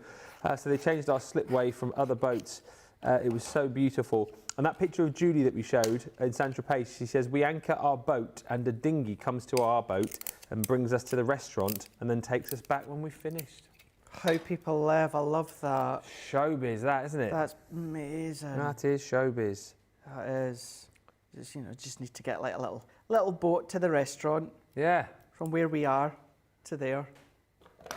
So they changed our slipway from other boats. It was so beautiful. And that picture of Judy that we showed in Saint-Tropez, she says, we anchor our boat and a dinghy comes to our boat and brings us to the restaurant and then takes us back when we've finished. How people live, I love that. Showbiz, that, isn't it? That's amazing. That is showbiz. That is. Just need to get like a little boat to the restaurant. Yeah. From where we are to there. I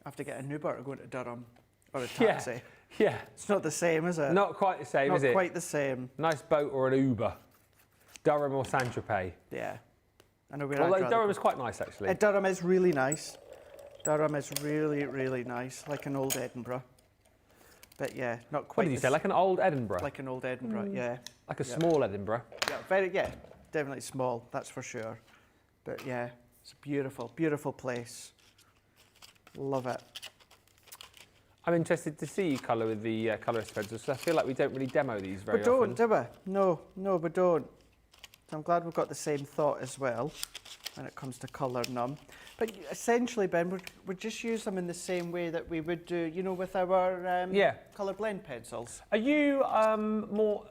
have to get an Uber to go to Durham or a taxi. Yeah. It's not the same, is it? Not quite the same, is it? Not quite the same. Nice boat or an Uber. Durham or Saint-Tropez. Yeah. I know where Although Durham is quite nice, actually. Durham is really nice. Durham is really, really nice, like an old Edinburgh. But yeah, not quite. What did you say, like an old Edinburgh? Like an old Edinburgh, yeah. Like a small Edinburgh? Yeah, definitely small, that's for sure. But yeah, it's a beautiful, beautiful place. Love it. I'm interested to see you colour with the Colorista pencils, because I feel like we don't really demo these very often. We don't, do we? No, we don't. So I'm glad we've got the same thought as well when it comes to colouring them. But essentially, Ben, we just use them in the same way that we would do, you know, with our colour blend pencils. Are you more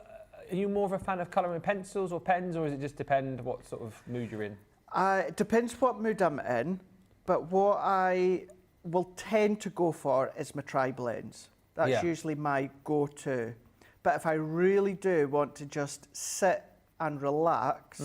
of a fan of colouring pencils or pens, or does it just depend what sort of mood you're in? It depends what mood I'm in, but what I will tend to go for is my tri-blends. That's usually my go-to. But if I really do want to just sit and relax,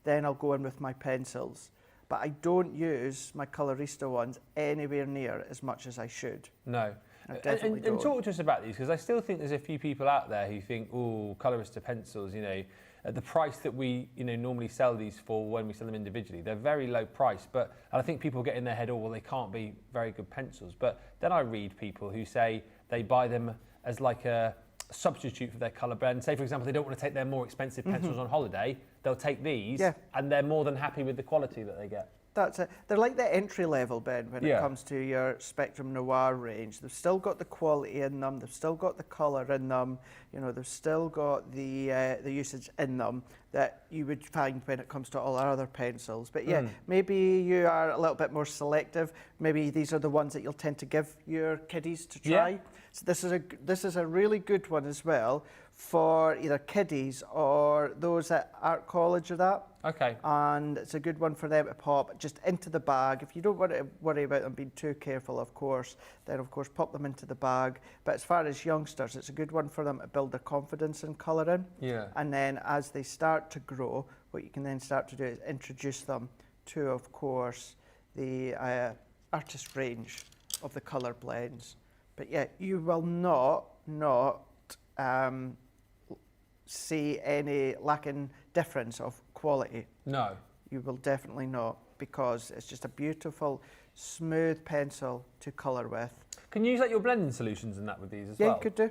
then I'll go in with my pencils. But I don't use my Colorista ones anywhere near as much as I should. No. I definitely don't. And talk to us about these, because I still think there's a few people out there who think, oh, Colorista pencils, you know, at the price that we, you know, normally sell these for when we sell them individually, they're very low price. And I think people get in their head, oh, well, they can't be very good pencils. But then I read people who say they buy them as like a substitute for their colour blend. Say, for example, they don't want to take their more expensive pencils on holiday. They'll take these, and they're more than happy with the quality that they get. That's it. They're like the entry level, Ben, when it comes to your Spectrum Noir range. They've still got the quality in them. They've still got the colour in them. You know, they've still got the usage in them that you would find when it comes to all our other pencils. But yeah, maybe you are a little bit more selective. Maybe these are the ones that you'll tend to give your kiddies to try. Yeah. So this is a really good one as well for either kiddies or those at art college or that. Okay. And it's a good one for them to pop just into the bag. If you don't want to worry about them being too careful, of course, then of course pop them into the bag. But as far as youngsters, it's a good one for them to build their confidence in colouring. Yeah. And then as they start to grow, what you can then start to do is introduce them to, of course, the artist range of the colour blends. But yeah, you will not see any lacking difference of quality. No. You will definitely not, because it's just a beautiful, smooth pencil to colour with. Can you use like your blending solutions and that with these as well? well? Yeah, you could do.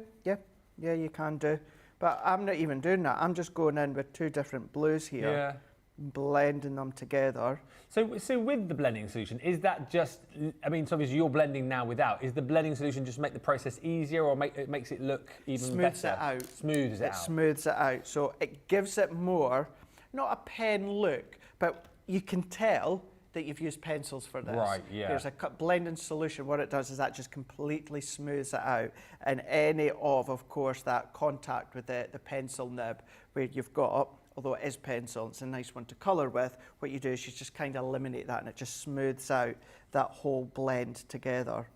Yeah, you can do. But I'm not even doing that. I'm just going in with 2 different blues here, blending them together. So with the blending solution, is that just, I mean, so obviously you're blending now without, is the blending solution just make the process easier, or it makes it look even better? Smooths it out. Smooths it out. It smooths it out. So it gives it more, not a pen look, but you can tell that you've used pencils for this. Right, yeah. There's a blending solution. What it does is that just completely smooths it out. And any of course, that contact with the pencil nib where you've got, although it is pencil, it's a nice one to colour with, what you do is you just kind of eliminate that and it just smooths out that whole blend together.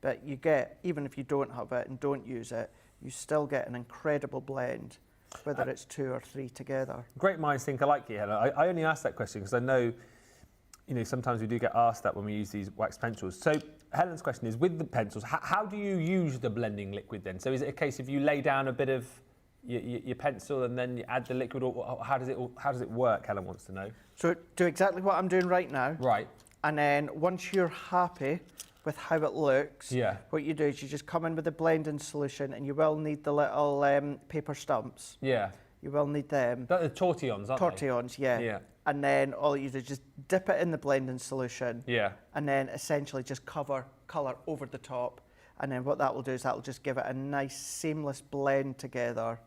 But you get, even if you don't have it and don't use it, you still get an incredible blend, whether it's 2 or 3 together. Great minds think alike here, Helen. I only asked that question because I know, sometimes we do get asked that when we use these wax pencils. So Helen's question is, with the pencils, how do you use the blending liquid then? So is it a case of you lay down a bit of your pencil and then you add the liquid, or how does it work? Helen wants to know. So do exactly what I'm doing right now. Right. And then once you're happy with how it looks, what you do is you just come in with the blending solution, and you will need the little paper stumps. Yeah. You will need them. They're the tortillons, aren't they? Tortillons, yeah. And then all you do is just dip it in the blending solution. Yeah. And then essentially just cover colour over the top. And then what that will do is that will just give it a nice seamless blend together.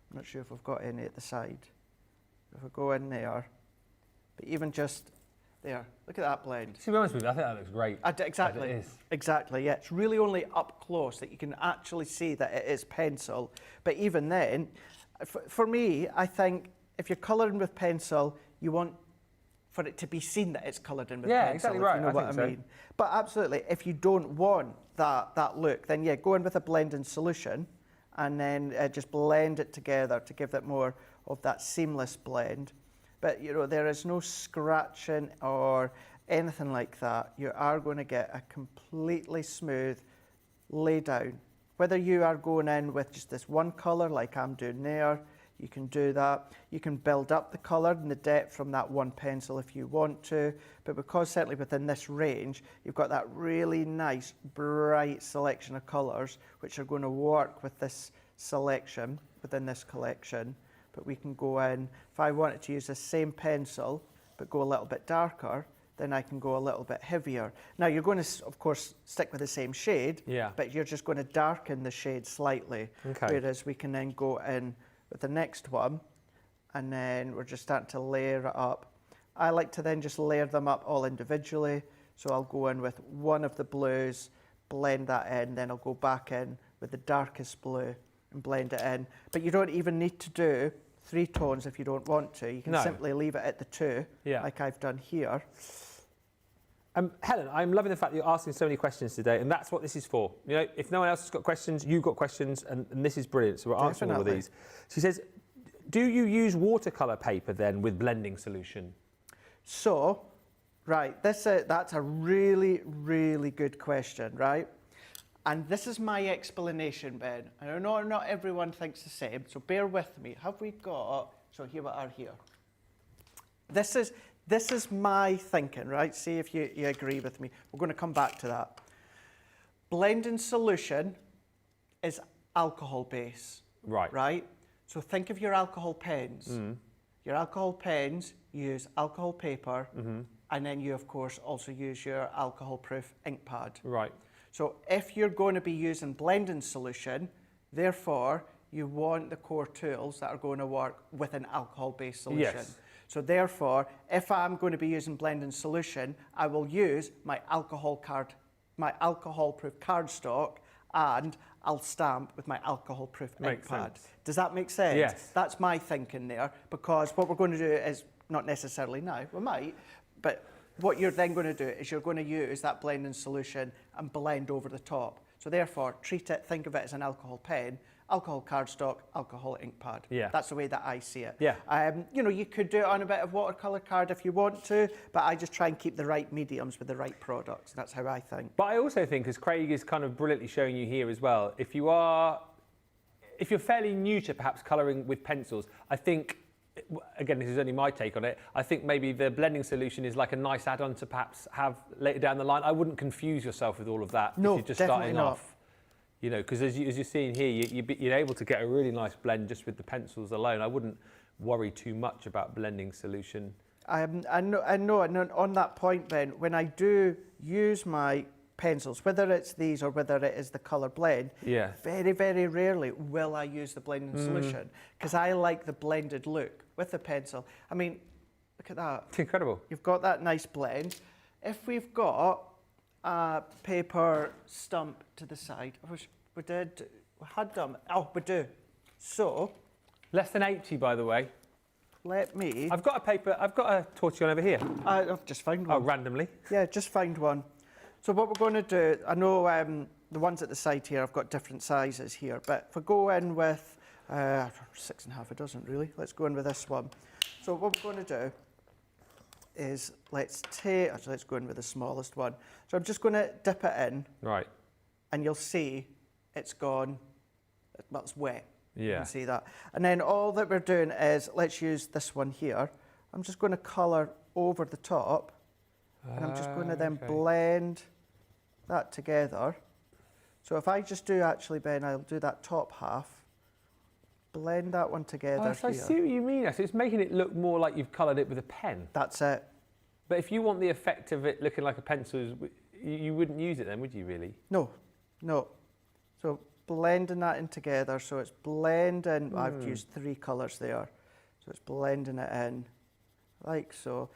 I'm not sure if we've got any at the side. If we go in there, but even just there, look at that blend. To be honest with you, I think that looks great. Exactly. It is. Exactly, yeah. It's really only up close that you can actually see that it is pencil. But even then, for me, I think if you're colouring with pencil, you want for it to be seen that it's coloured in with pencil. Yeah, exactly right. You know what I mean? But absolutely, if you don't want that look, then go in with a blending solution, and then just blend it together to give it more of that seamless blend. But there is no scratching or anything like that. You are going to get a completely smooth lay down. Whether you are going in with just this one colour like I'm doing there, you can do that. You can build up the colour and the depth from that one pencil if you want to. But because certainly within this range, you've got that really nice, bright selection of colours which are going to work with this selection within this collection. But we can go in, if I wanted to use the same pencil but go a little bit darker, then I can go a little bit heavier. Now you're going to, of course, stick with the same shade, but you're just going to darken the shade slightly. Okay. Whereas we can then go in with the next one, and then we're just starting to layer it up. I like to then just layer them up all individually. So I'll go in with one of the blues, blend that in, then I'll go back in with the darkest blue and blend it in. But you don't even need to do 3 tones if you don't want to. You can simply leave it at the 2, like I've done here. Helen, I'm loving the fact that you're asking so many questions today, and that's what this is for. If no one else has got questions, you've got questions, and this is brilliant. So we're answering all of these. She says, do you use watercolour paper then with blending solution? So, right, that's a really, really good question, right? And this is my explanation, Ben. I know not everyone thinks the same, so bear with me. Have we got, so here we are here. This is my thinking, right? See if you agree with me. We're going to come back to that. Blending solution is alcohol base. Right. Right? So think of your alcohol pens. Your alcohol pens use alcohol paper, and then you, of course, also use your alcohol-proof ink pad. Right. So if you're going to be using blending solution, therefore, you want the core tools that are going to work with an alcohol-based solution. Yes. So therefore, if I'm going to be using blending solution, I will use my alcohol-proof cardstock, and I'll stamp with my alcohol-proof ink pad. Does that make sense? Yes. That's my thinking there, because what we're going to do is, not necessarily now, we might, but what you're then going to do is you're going to use that blending solution and blend over the top. So therefore, treat it, think of it as an alcohol pen, alcohol cardstock, alcohol ink pad. Yeah. That's the way that I see it. Yeah. You could do it on a bit of watercolour card if you want to, but I just try and keep the right mediums with the right products. That's how I think. But I also think, as Craig is kind of brilliantly showing you here as well, if you're fairly new to perhaps colouring with pencils, I think, again, this is only my take on it, I think maybe the blending solution is like a nice add-on to perhaps have later down the line. I wouldn't confuse yourself with all of that if you're just starting off. You know, because as you're seeing here, you're able to get a really nice blend just with the pencils alone. I wouldn't worry too much about blending solution. I know, and on that point, Ben, when I do use my pencils, whether it's these or whether it is the colour blend, very, very rarely will I use the blending solution, because I like the blended look with the pencil. I mean, look at that. It's incredible. You've got that nice blend. If we've got a paper stump to the side, I wish we had them. Oh, we do. So, less than 80, by the way. Let me. I've got a tortillon over here. I've just found one. Oh, randomly. Yeah, just found one. So what we're going to do, I know the ones at the side here, I've got different sizes here, but if we go in with 6.5 a dozen really, let's go in with this one. So what we're going to do is let's go in with the smallest one. So I'm just going to dip it in. Right. And you'll see it's gone, well, it's wet. Yeah. You can see that. And then all that we're doing is, let's use this one here. I'm just going to colour over the top. And I'm just going to then blend that together. So if I just do, actually, Ben, I'll do that top half. Blend that one together So I see what you mean. So it's making it look more like you've coloured it with a pen. That's it. But if you want the effect of it looking like a pencil, you wouldn't use it then, would you, really? No, no. So blending that in together, so it's blending, I've used 3 colours there. So it's blending it in, like so.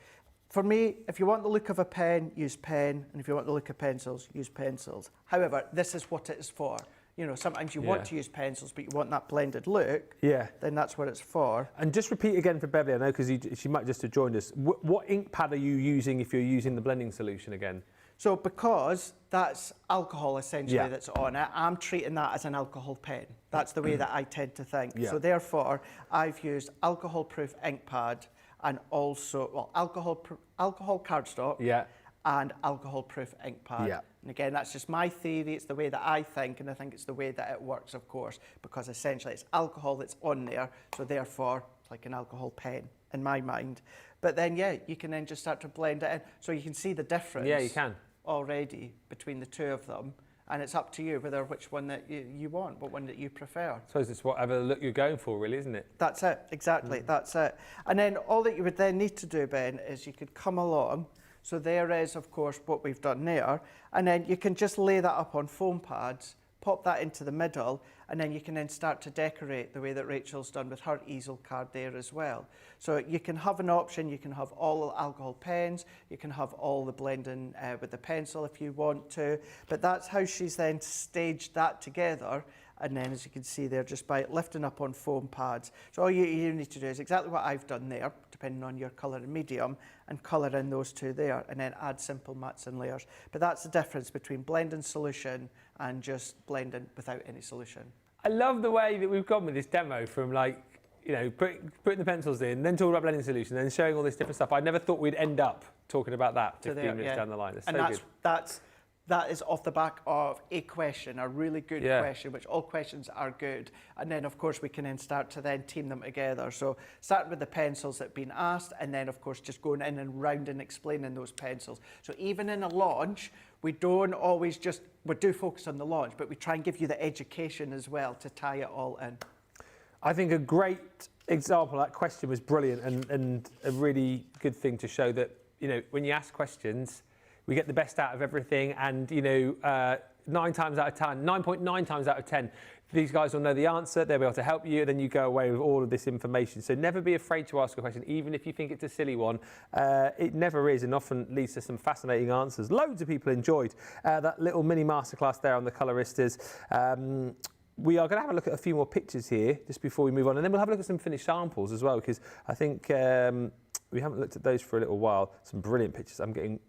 For me, if you want the look of a pen, use pen, and if you want the look of pencils, use pencils. However, this is what it is for. You know, sometimes you want to use pencils, but you want that blended look. Yeah. Then that's what it's for. And just repeat again for Beverly, I know, because she might just have joined us. What ink pad are you using if you're using the blending solution again? So because that's alcohol essentially that's on it, I'm treating that as an alcohol pen. That's the way that I tend to think. Yeah. So therefore, I've used alcohol-proof ink pad and also, well, alcohol cardstock and alcohol-proof ink pad. Yeah. And again, that's just my theory. It's the way that I think, and I think it's the way that it works, of course, because essentially it's alcohol that's on there, so therefore it's like an alcohol pen in my mind. But then, yeah, you can then just start to blend it in, so you can see the difference. Yeah, you can. Already between the two of them, and it's up to you whether which one that you want, what one that you prefer. I suppose it's whatever look you're going for, really, isn't it? That's it, exactly, that's it. And then all that you would then need to do, Ben, is you could come along. So there is, of course, what we've done there, and then you can just lay that up on foam pads, pop that into the middle, and then you can then start to decorate the way that Rachel's done with her easel card there as well. So you can have an option, you can have all alcohol pens, you can have all the blending with the pencil if you want to, but that's how she's then staged that together. And then, as you can see there, just by lifting up on foam pads. So all you need to do is exactly what I've done there, depending on your colour and medium, and colour in those two there, and then add simple mats and layers. But that's the difference between blending solution and just blending without any solution. I love the way that we've gone with this demo from, like, you know, putting the pencils in, then talking about blending solution, then showing all this different stuff. I never thought we'd end up talking about that 15 minutes down the line. It's so good. That is off the back of a question, a really good question, which all questions are good. And then, of course, we can then start to then team them together. So start with the pencils that have been asked, and then, of course, just going in and round and explaining those pencils. So even in a launch, we don't always we do focus on the launch, but we try and give you the education as well to tie it all in. I think a great example of that question was brilliant, and a really good thing to show that, you know, when you ask questions, we get the best out of everything, and, you know, 9 times out of 10, 9.9 times out of 10, these guys will know the answer, they'll be able to help you, then you go away with all of this information. So never be afraid to ask a question, even if you think it's a silly one. It never is, and often leads to some fascinating answers. Loads of people enjoyed that little mini masterclass there on the Coloristas. We are going to have a look at a few more pictures here just before we move on, and then we'll have a look at some finished samples as well, because I think we haven't looked at those for a little while. Some brilliant pictures. I'm getting...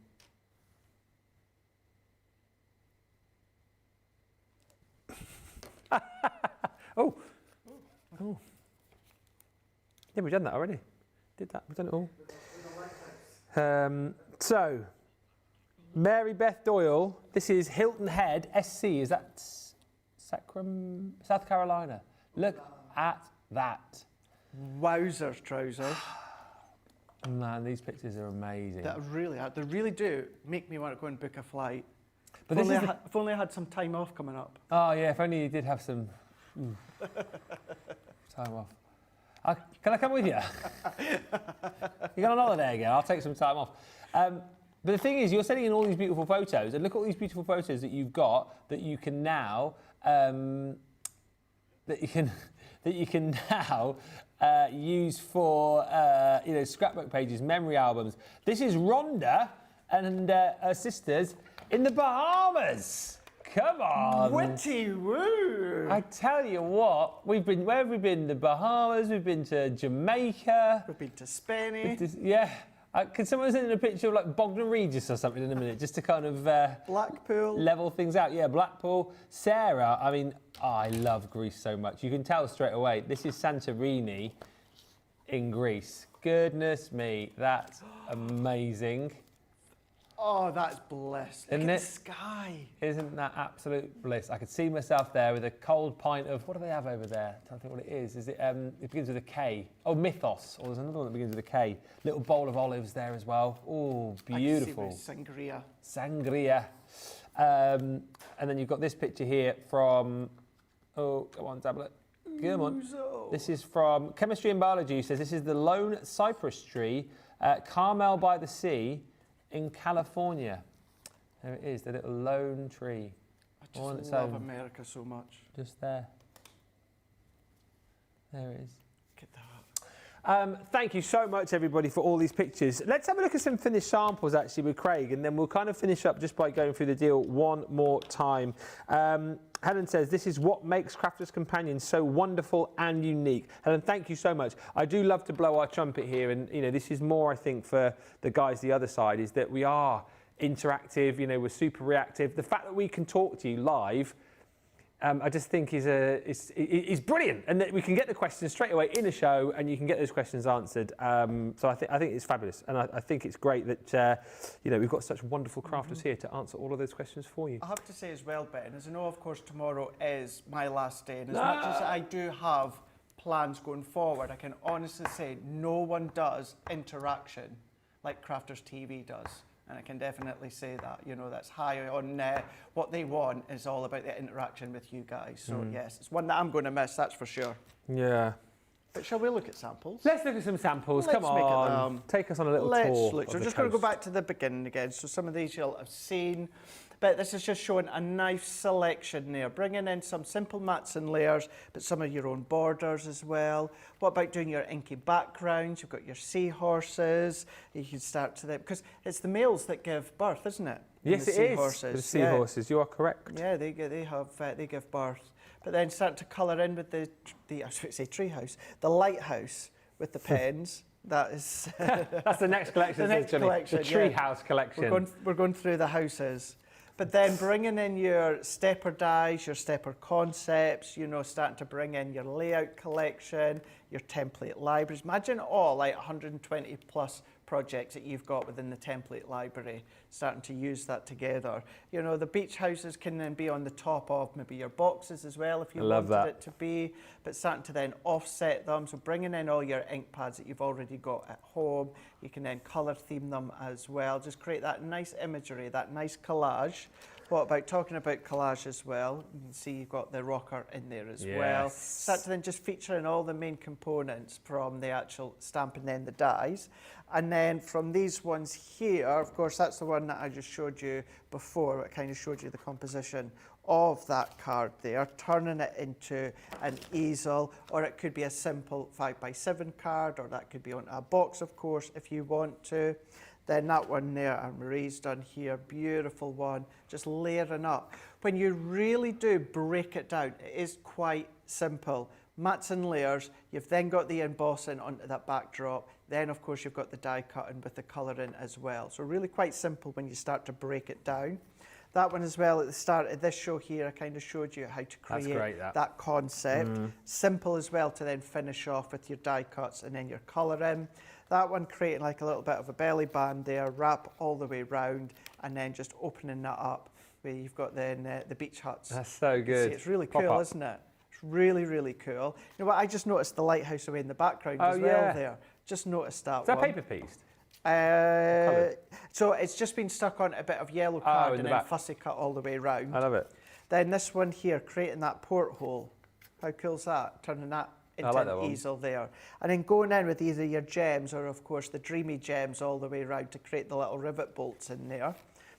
oh. Yeah, we've done that already. Did that, we've done it all. So, Mary Beth Doyle, this is Hilton Head, SC, is that Sacrum, South Carolina? Look at that. Wowzers, trousers. Man, these pictures are amazing. They really do make me want to go and book a flight. But if only I had some time off coming up. Oh yeah, if only you did have some time off. Can I come with you? You're going on holiday again? I'll take some time off. But the thing is, you're sending in all these beautiful photos, and look at all these beautiful photos that you've got that you can now use for scrapbook pages, memory albums. This is Rhonda and her sisters in the Bahamas. Come on. Witty woo. I tell you what, where have we been? The Bahamas, we've been to Jamaica. We've been to Spain. Yeah. Can someone send in a picture of like Bognor Regis or something in a minute, just to kind of Blackpool, level things out? Yeah, Blackpool. Sarah, I mean, I love Greece so much. You can tell straight away. This is Santorini in Greece. Goodness me, that's amazing. Oh, that's bliss. Look at the sky. Isn't that absolute bliss? I could see myself there with a cold pint of, what do they have over there? I don't think what it is. Is it, it begins with a K. Oh, Mythos. Or there's another one that begins with a K. Little bowl of olives there as well. Oh, beautiful. I can see sangria. Sangria. And then you've got this picture here from, oh, come on, tablet. Come on. This is from Chemistry and Biology. It says this is the lone cypress tree, Carmel by the Sea, in California. There it is, the little lone tree. I just love America so much. Just there. There it is. Look at that. Thank you so much, everybody, for all these pictures. Let's have a look at some finished samples, actually, with Craig, and then we'll kind of finish up just by going through the deal one more time. Helen says, this is what makes Crafters Companion so wonderful and unique. Helen, thank you so much. I do love to blow our trumpet here, and this is more, I think, for the guys the other side, is that we are interactive, we're super reactive. The fact that we can talk to you live, I just think is brilliant, and that we can get the questions straight away in a show, and you can get those questions answered. So I think it's fabulous, and I think it's great that we've got such wonderful crafters here to answer all of those questions for you. I have to say as well, Ben, as I know, of course, tomorrow is my last day, and as much as I do have plans going forward, I can honestly say no one does interaction like Crafters TV does. And I can definitely say that, that's high on what they want is all about the interaction with you guys. So yes, it's one that I'm going to miss, that's for sure. Yeah. But shall we look at samples? Let's look at some samples. Come on. Take us on a little tour. Look. So we're just going to go back to the beginning again. So some of these you'll have seen. But this is just showing a nice selection there, bringing in some simple mats and layers, but some of your own borders as well. What about doing your inky backgrounds? You've got your seahorses. You can start to them, because it's the males that give birth, isn't it? Yes, it is. The seahorses, you are correct. Yeah, they give birth. But then start to colour in with the I was going to say treehouse, the lighthouse with the pens. That is that's the next collection. The next collection, the treehouse collection. We're going through the houses. But then bringing in your stepper dies, your stepper concepts, starting to bring in your layout collection, your template libraries. Imagine all like 120 plus projects that you've got within the template library, starting to use that together. The beach houses can then be on the top of maybe your boxes as well if you wanted it to be, but starting to then offset them. So bringing in all your ink pads that you've already got at home, you can then colour theme them as well. Just create that nice imagery, that nice collage. What about talking about collage as well? You can see you've got the rocker in there as well. Start to then just feature in all the main components from the actual stamp and then the dies. And then from these ones here, of course, that's the one that I just showed you before. It kind of showed you the composition of that card there, turning it into an easel, or it could be a simple 5x7 card, or that could be on a box, of course, if you want to. Then that one there, and Marie's done here, beautiful one, just layering up. When you really do break it down, it is quite simple. Mats and layers, you've then got the embossing onto that backdrop, then of course you've got the die cutting with the colouring as well. So really quite simple when you start to break it down. That one as well, at the start of this show here, I kind of showed you how to create that concept. Simple as well to then finish off with your die cuts and then your colouring. That one creating like a little bit of a belly band there, wrap all the way round, and then just opening that up where you've got then the beach huts. That's so good. See, it's really cool, isn't it? It's really, really cool. You know what, I just noticed the lighthouse away in the background as well there. Just noticed that. Is that paper pieced? So it's just been stuck on a bit of yellow card and then back. fussy cut all the way round. I love it. Then this one here, creating that porthole. How cool's that? Turning that into like that an one. easel there. And then going in with either your gems or, of course, the dreamy gems all the way around to create the little rivet bolts in there.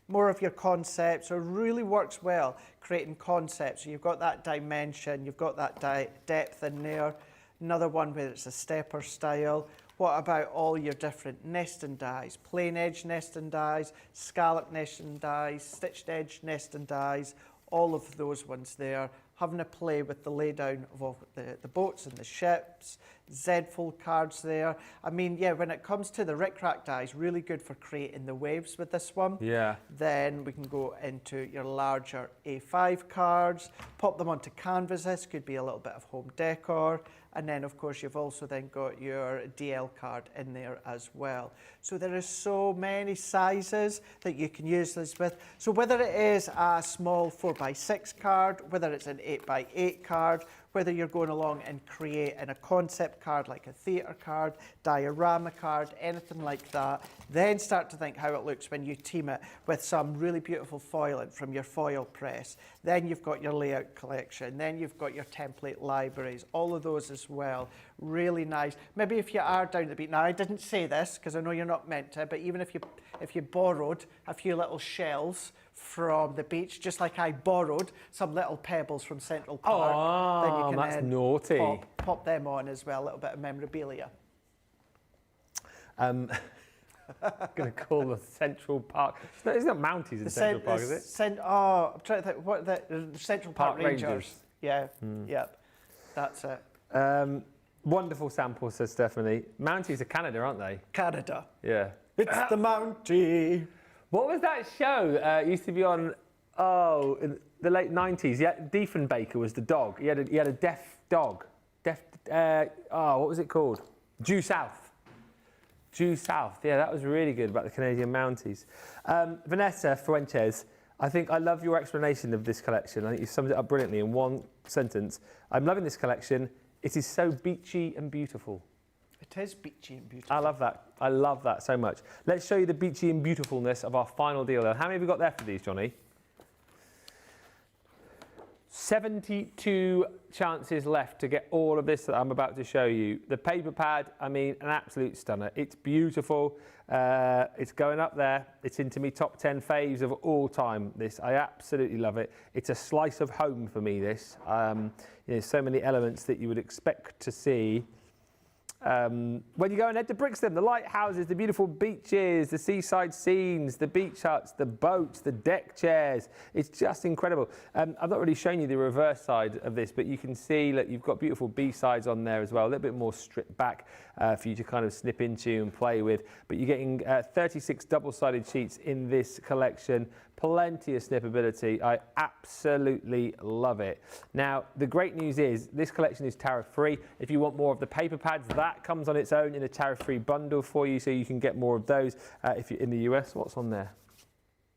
More of your concepts, so it really works well creating concepts. So you've got that dimension, you've got that depth in there. Another one where it's a stepper style. What about all your different nesting dies? Plain edge nesting dies, scallop nesting dies, stitched edge nesting dies, all of those ones there. Having a play with the laydown of all the boats and the ships, Z-fold cards there. I mean, yeah, when it comes to the rickrack dies, really good for creating the waves with this one. Yeah. Then we can go into your larger A5 cards, pop them onto canvases, could be a little bit of home decor. And then, of course, you've also then got your DL card in there as well. So there is so many sizes that you can use this with. So whether it is a small 4x6 card, whether it's an 8x8 card, whether you're going along and creating a concept card like a theatre card, diorama card, anything like that, then start to think how it looks when you team it with some really beautiful foiling from your foil press. Then you've got your layout collection, then you've got your template libraries, all of those as well. Really nice. Maybe if you are down the beach, now I didn't say this because I know you're not meant to, but even if you borrowed a few little shells from the beach, just like I borrowed some little pebbles from Central Park, then you can that's naughty. Pop them on as well, a little bit of memorabilia. I'm going to call the Central Park. It's not Mounties in Central Park, is it? I'm trying to think. What the Central Park Rangers. Rangers. Yeah, yep. That's it. Wonderful sample, says Stephanie. Mounties are Canada, aren't they? Canada. Yeah. It's the Mountie. What was that show? It used to be on, in the late 90s. Yeah, Diefenbaker was the dog. He had a deaf dog. What was it called? Due South. Due South. Yeah, that was really good about the Canadian Mounties. Vanessa Fuentes, I think I love your explanation of this collection. I think you summed it up brilliantly in one sentence. I'm loving this collection. It is so beachy and beautiful. It is beachy and beautiful. I love that. I love that so much. Let's show you the beachy and beautifulness of our final deal. How many have we got there for these, Johnny? 72 chances left to get all of this that I'm about to show you. The paper pad, I mean, an absolute stunner. It's beautiful. It's going up there. It's into me top 10 faves of all time, this. I absolutely love it. It's a slice of home for me, this. So many elements that you would expect to see when you go and head to Brixton, the lighthouses, the beautiful beaches, the seaside scenes, the beach huts, the boats, the deck chairs. It's just incredible. I've not really shown you the reverse side of this, but you can see that you've got beautiful B-sides on there as well, a little bit more stripped back for you to kind of snip into and play with. But you're getting 36 double-sided sheets in this collection. Plenty of snippability. I absolutely love it. Now, the great news is this collection is tariff-free. If you want more of the paper pads, that comes on its own in a tariff-free bundle for you, so you can get more of those. If you're in the US, what's on there?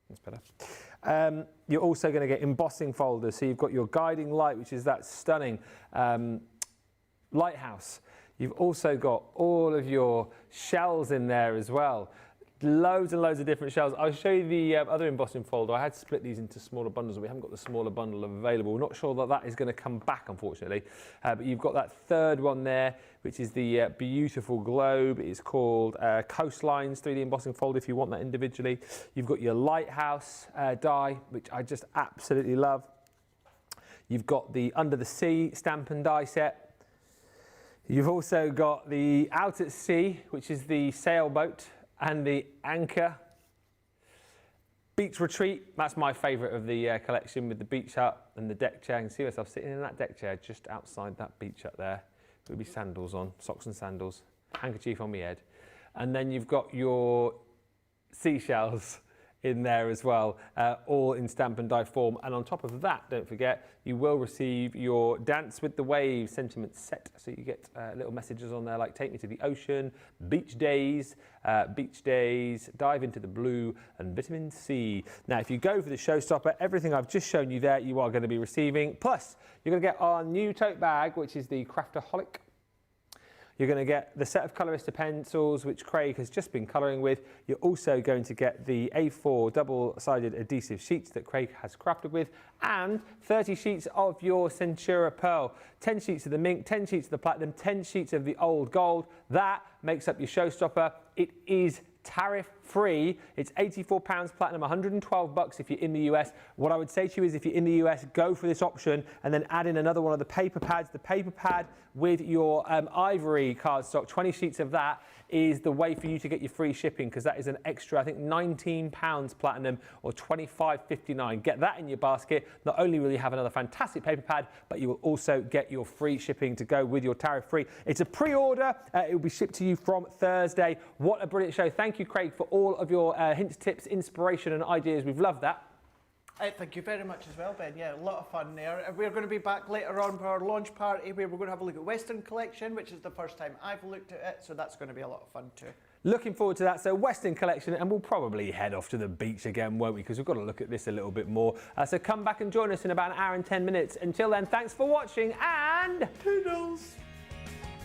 That's better. You're also going to get embossing folders. So you've got your guiding light, which is that stunning lighthouse. You've also got all of your shells in there as well. Loads and loads of different shells. I'll show you the other embossing folder. I had split these into smaller bundles, and we haven't got the smaller bundle available. We're not sure that that is going to come back, unfortunately. But you've got that third one there, which is the beautiful globe. It's called Coastlines 3D embossing folder if you want that individually. You've got your lighthouse die, which I just absolutely love. You've got the Under the Sea stamp and die set. You've also got the Out at Sea, which is the sailboat, and the anchor. Beach retreat, that's my favourite of the collection, with the beach hut and the deck chair. I can see myself sitting in that deck chair just outside that beach hut there. There'll be sandals on, socks and sandals, handkerchief on my head. And then you've got your seashells in there as well, all in stamp and die form. And on top of that, don't forget, you will receive your Dance with the Waves sentiment set. So you get little messages on there like take me to the ocean, beach days, dive into the blue, and vitamin C. Now, if you go for the Showstopper, everything I've just shown you there, you are going to be receiving. Plus, you're going to get our new tote bag, which is the Crafterholic. You're going to get the set of Colorista pencils, which Craig has just been colouring with. You're also going to get the A4 double-sided adhesive sheets that Craig has crafted with, and 30 sheets of your Centura Pearl, 10 sheets of the mink, 10 sheets of the platinum, 10 sheets of the old gold. That makes up your Showstopper. It is tariff-free. It's £84 platinum, $112 if you're in the US. What I would say to you is, if you're in the US, go for this option and then add in another one of the paper pads. The paper pad with your ivory cardstock, 20 sheets of that, is the way for you to get your free shipping, because that is an extra, I think, £19 platinum or $25.59. Get that in your basket. Not only will you have another fantastic paper pad, but you will also get your free shipping to go with your tariff-free. It's a pre-order. It will be shipped to you from Thursday. What a brilliant show. Thank you, Craig, for all of your hints, tips, inspiration and ideas. We've loved that. Thank you very much as well, Ben. Yeah, a lot of fun there. We're going to be back later on for our launch party, where we're going to have a look at Western Collection, which is the first time I've looked at it, so that's going to be a lot of fun too. Looking forward to that. So Western Collection, and we'll probably head off to the beach again, won't we? Because we've got to look at this a little bit more. So come back and join us in about an hour and 10 minutes. Until then, thanks for watching, and toodles.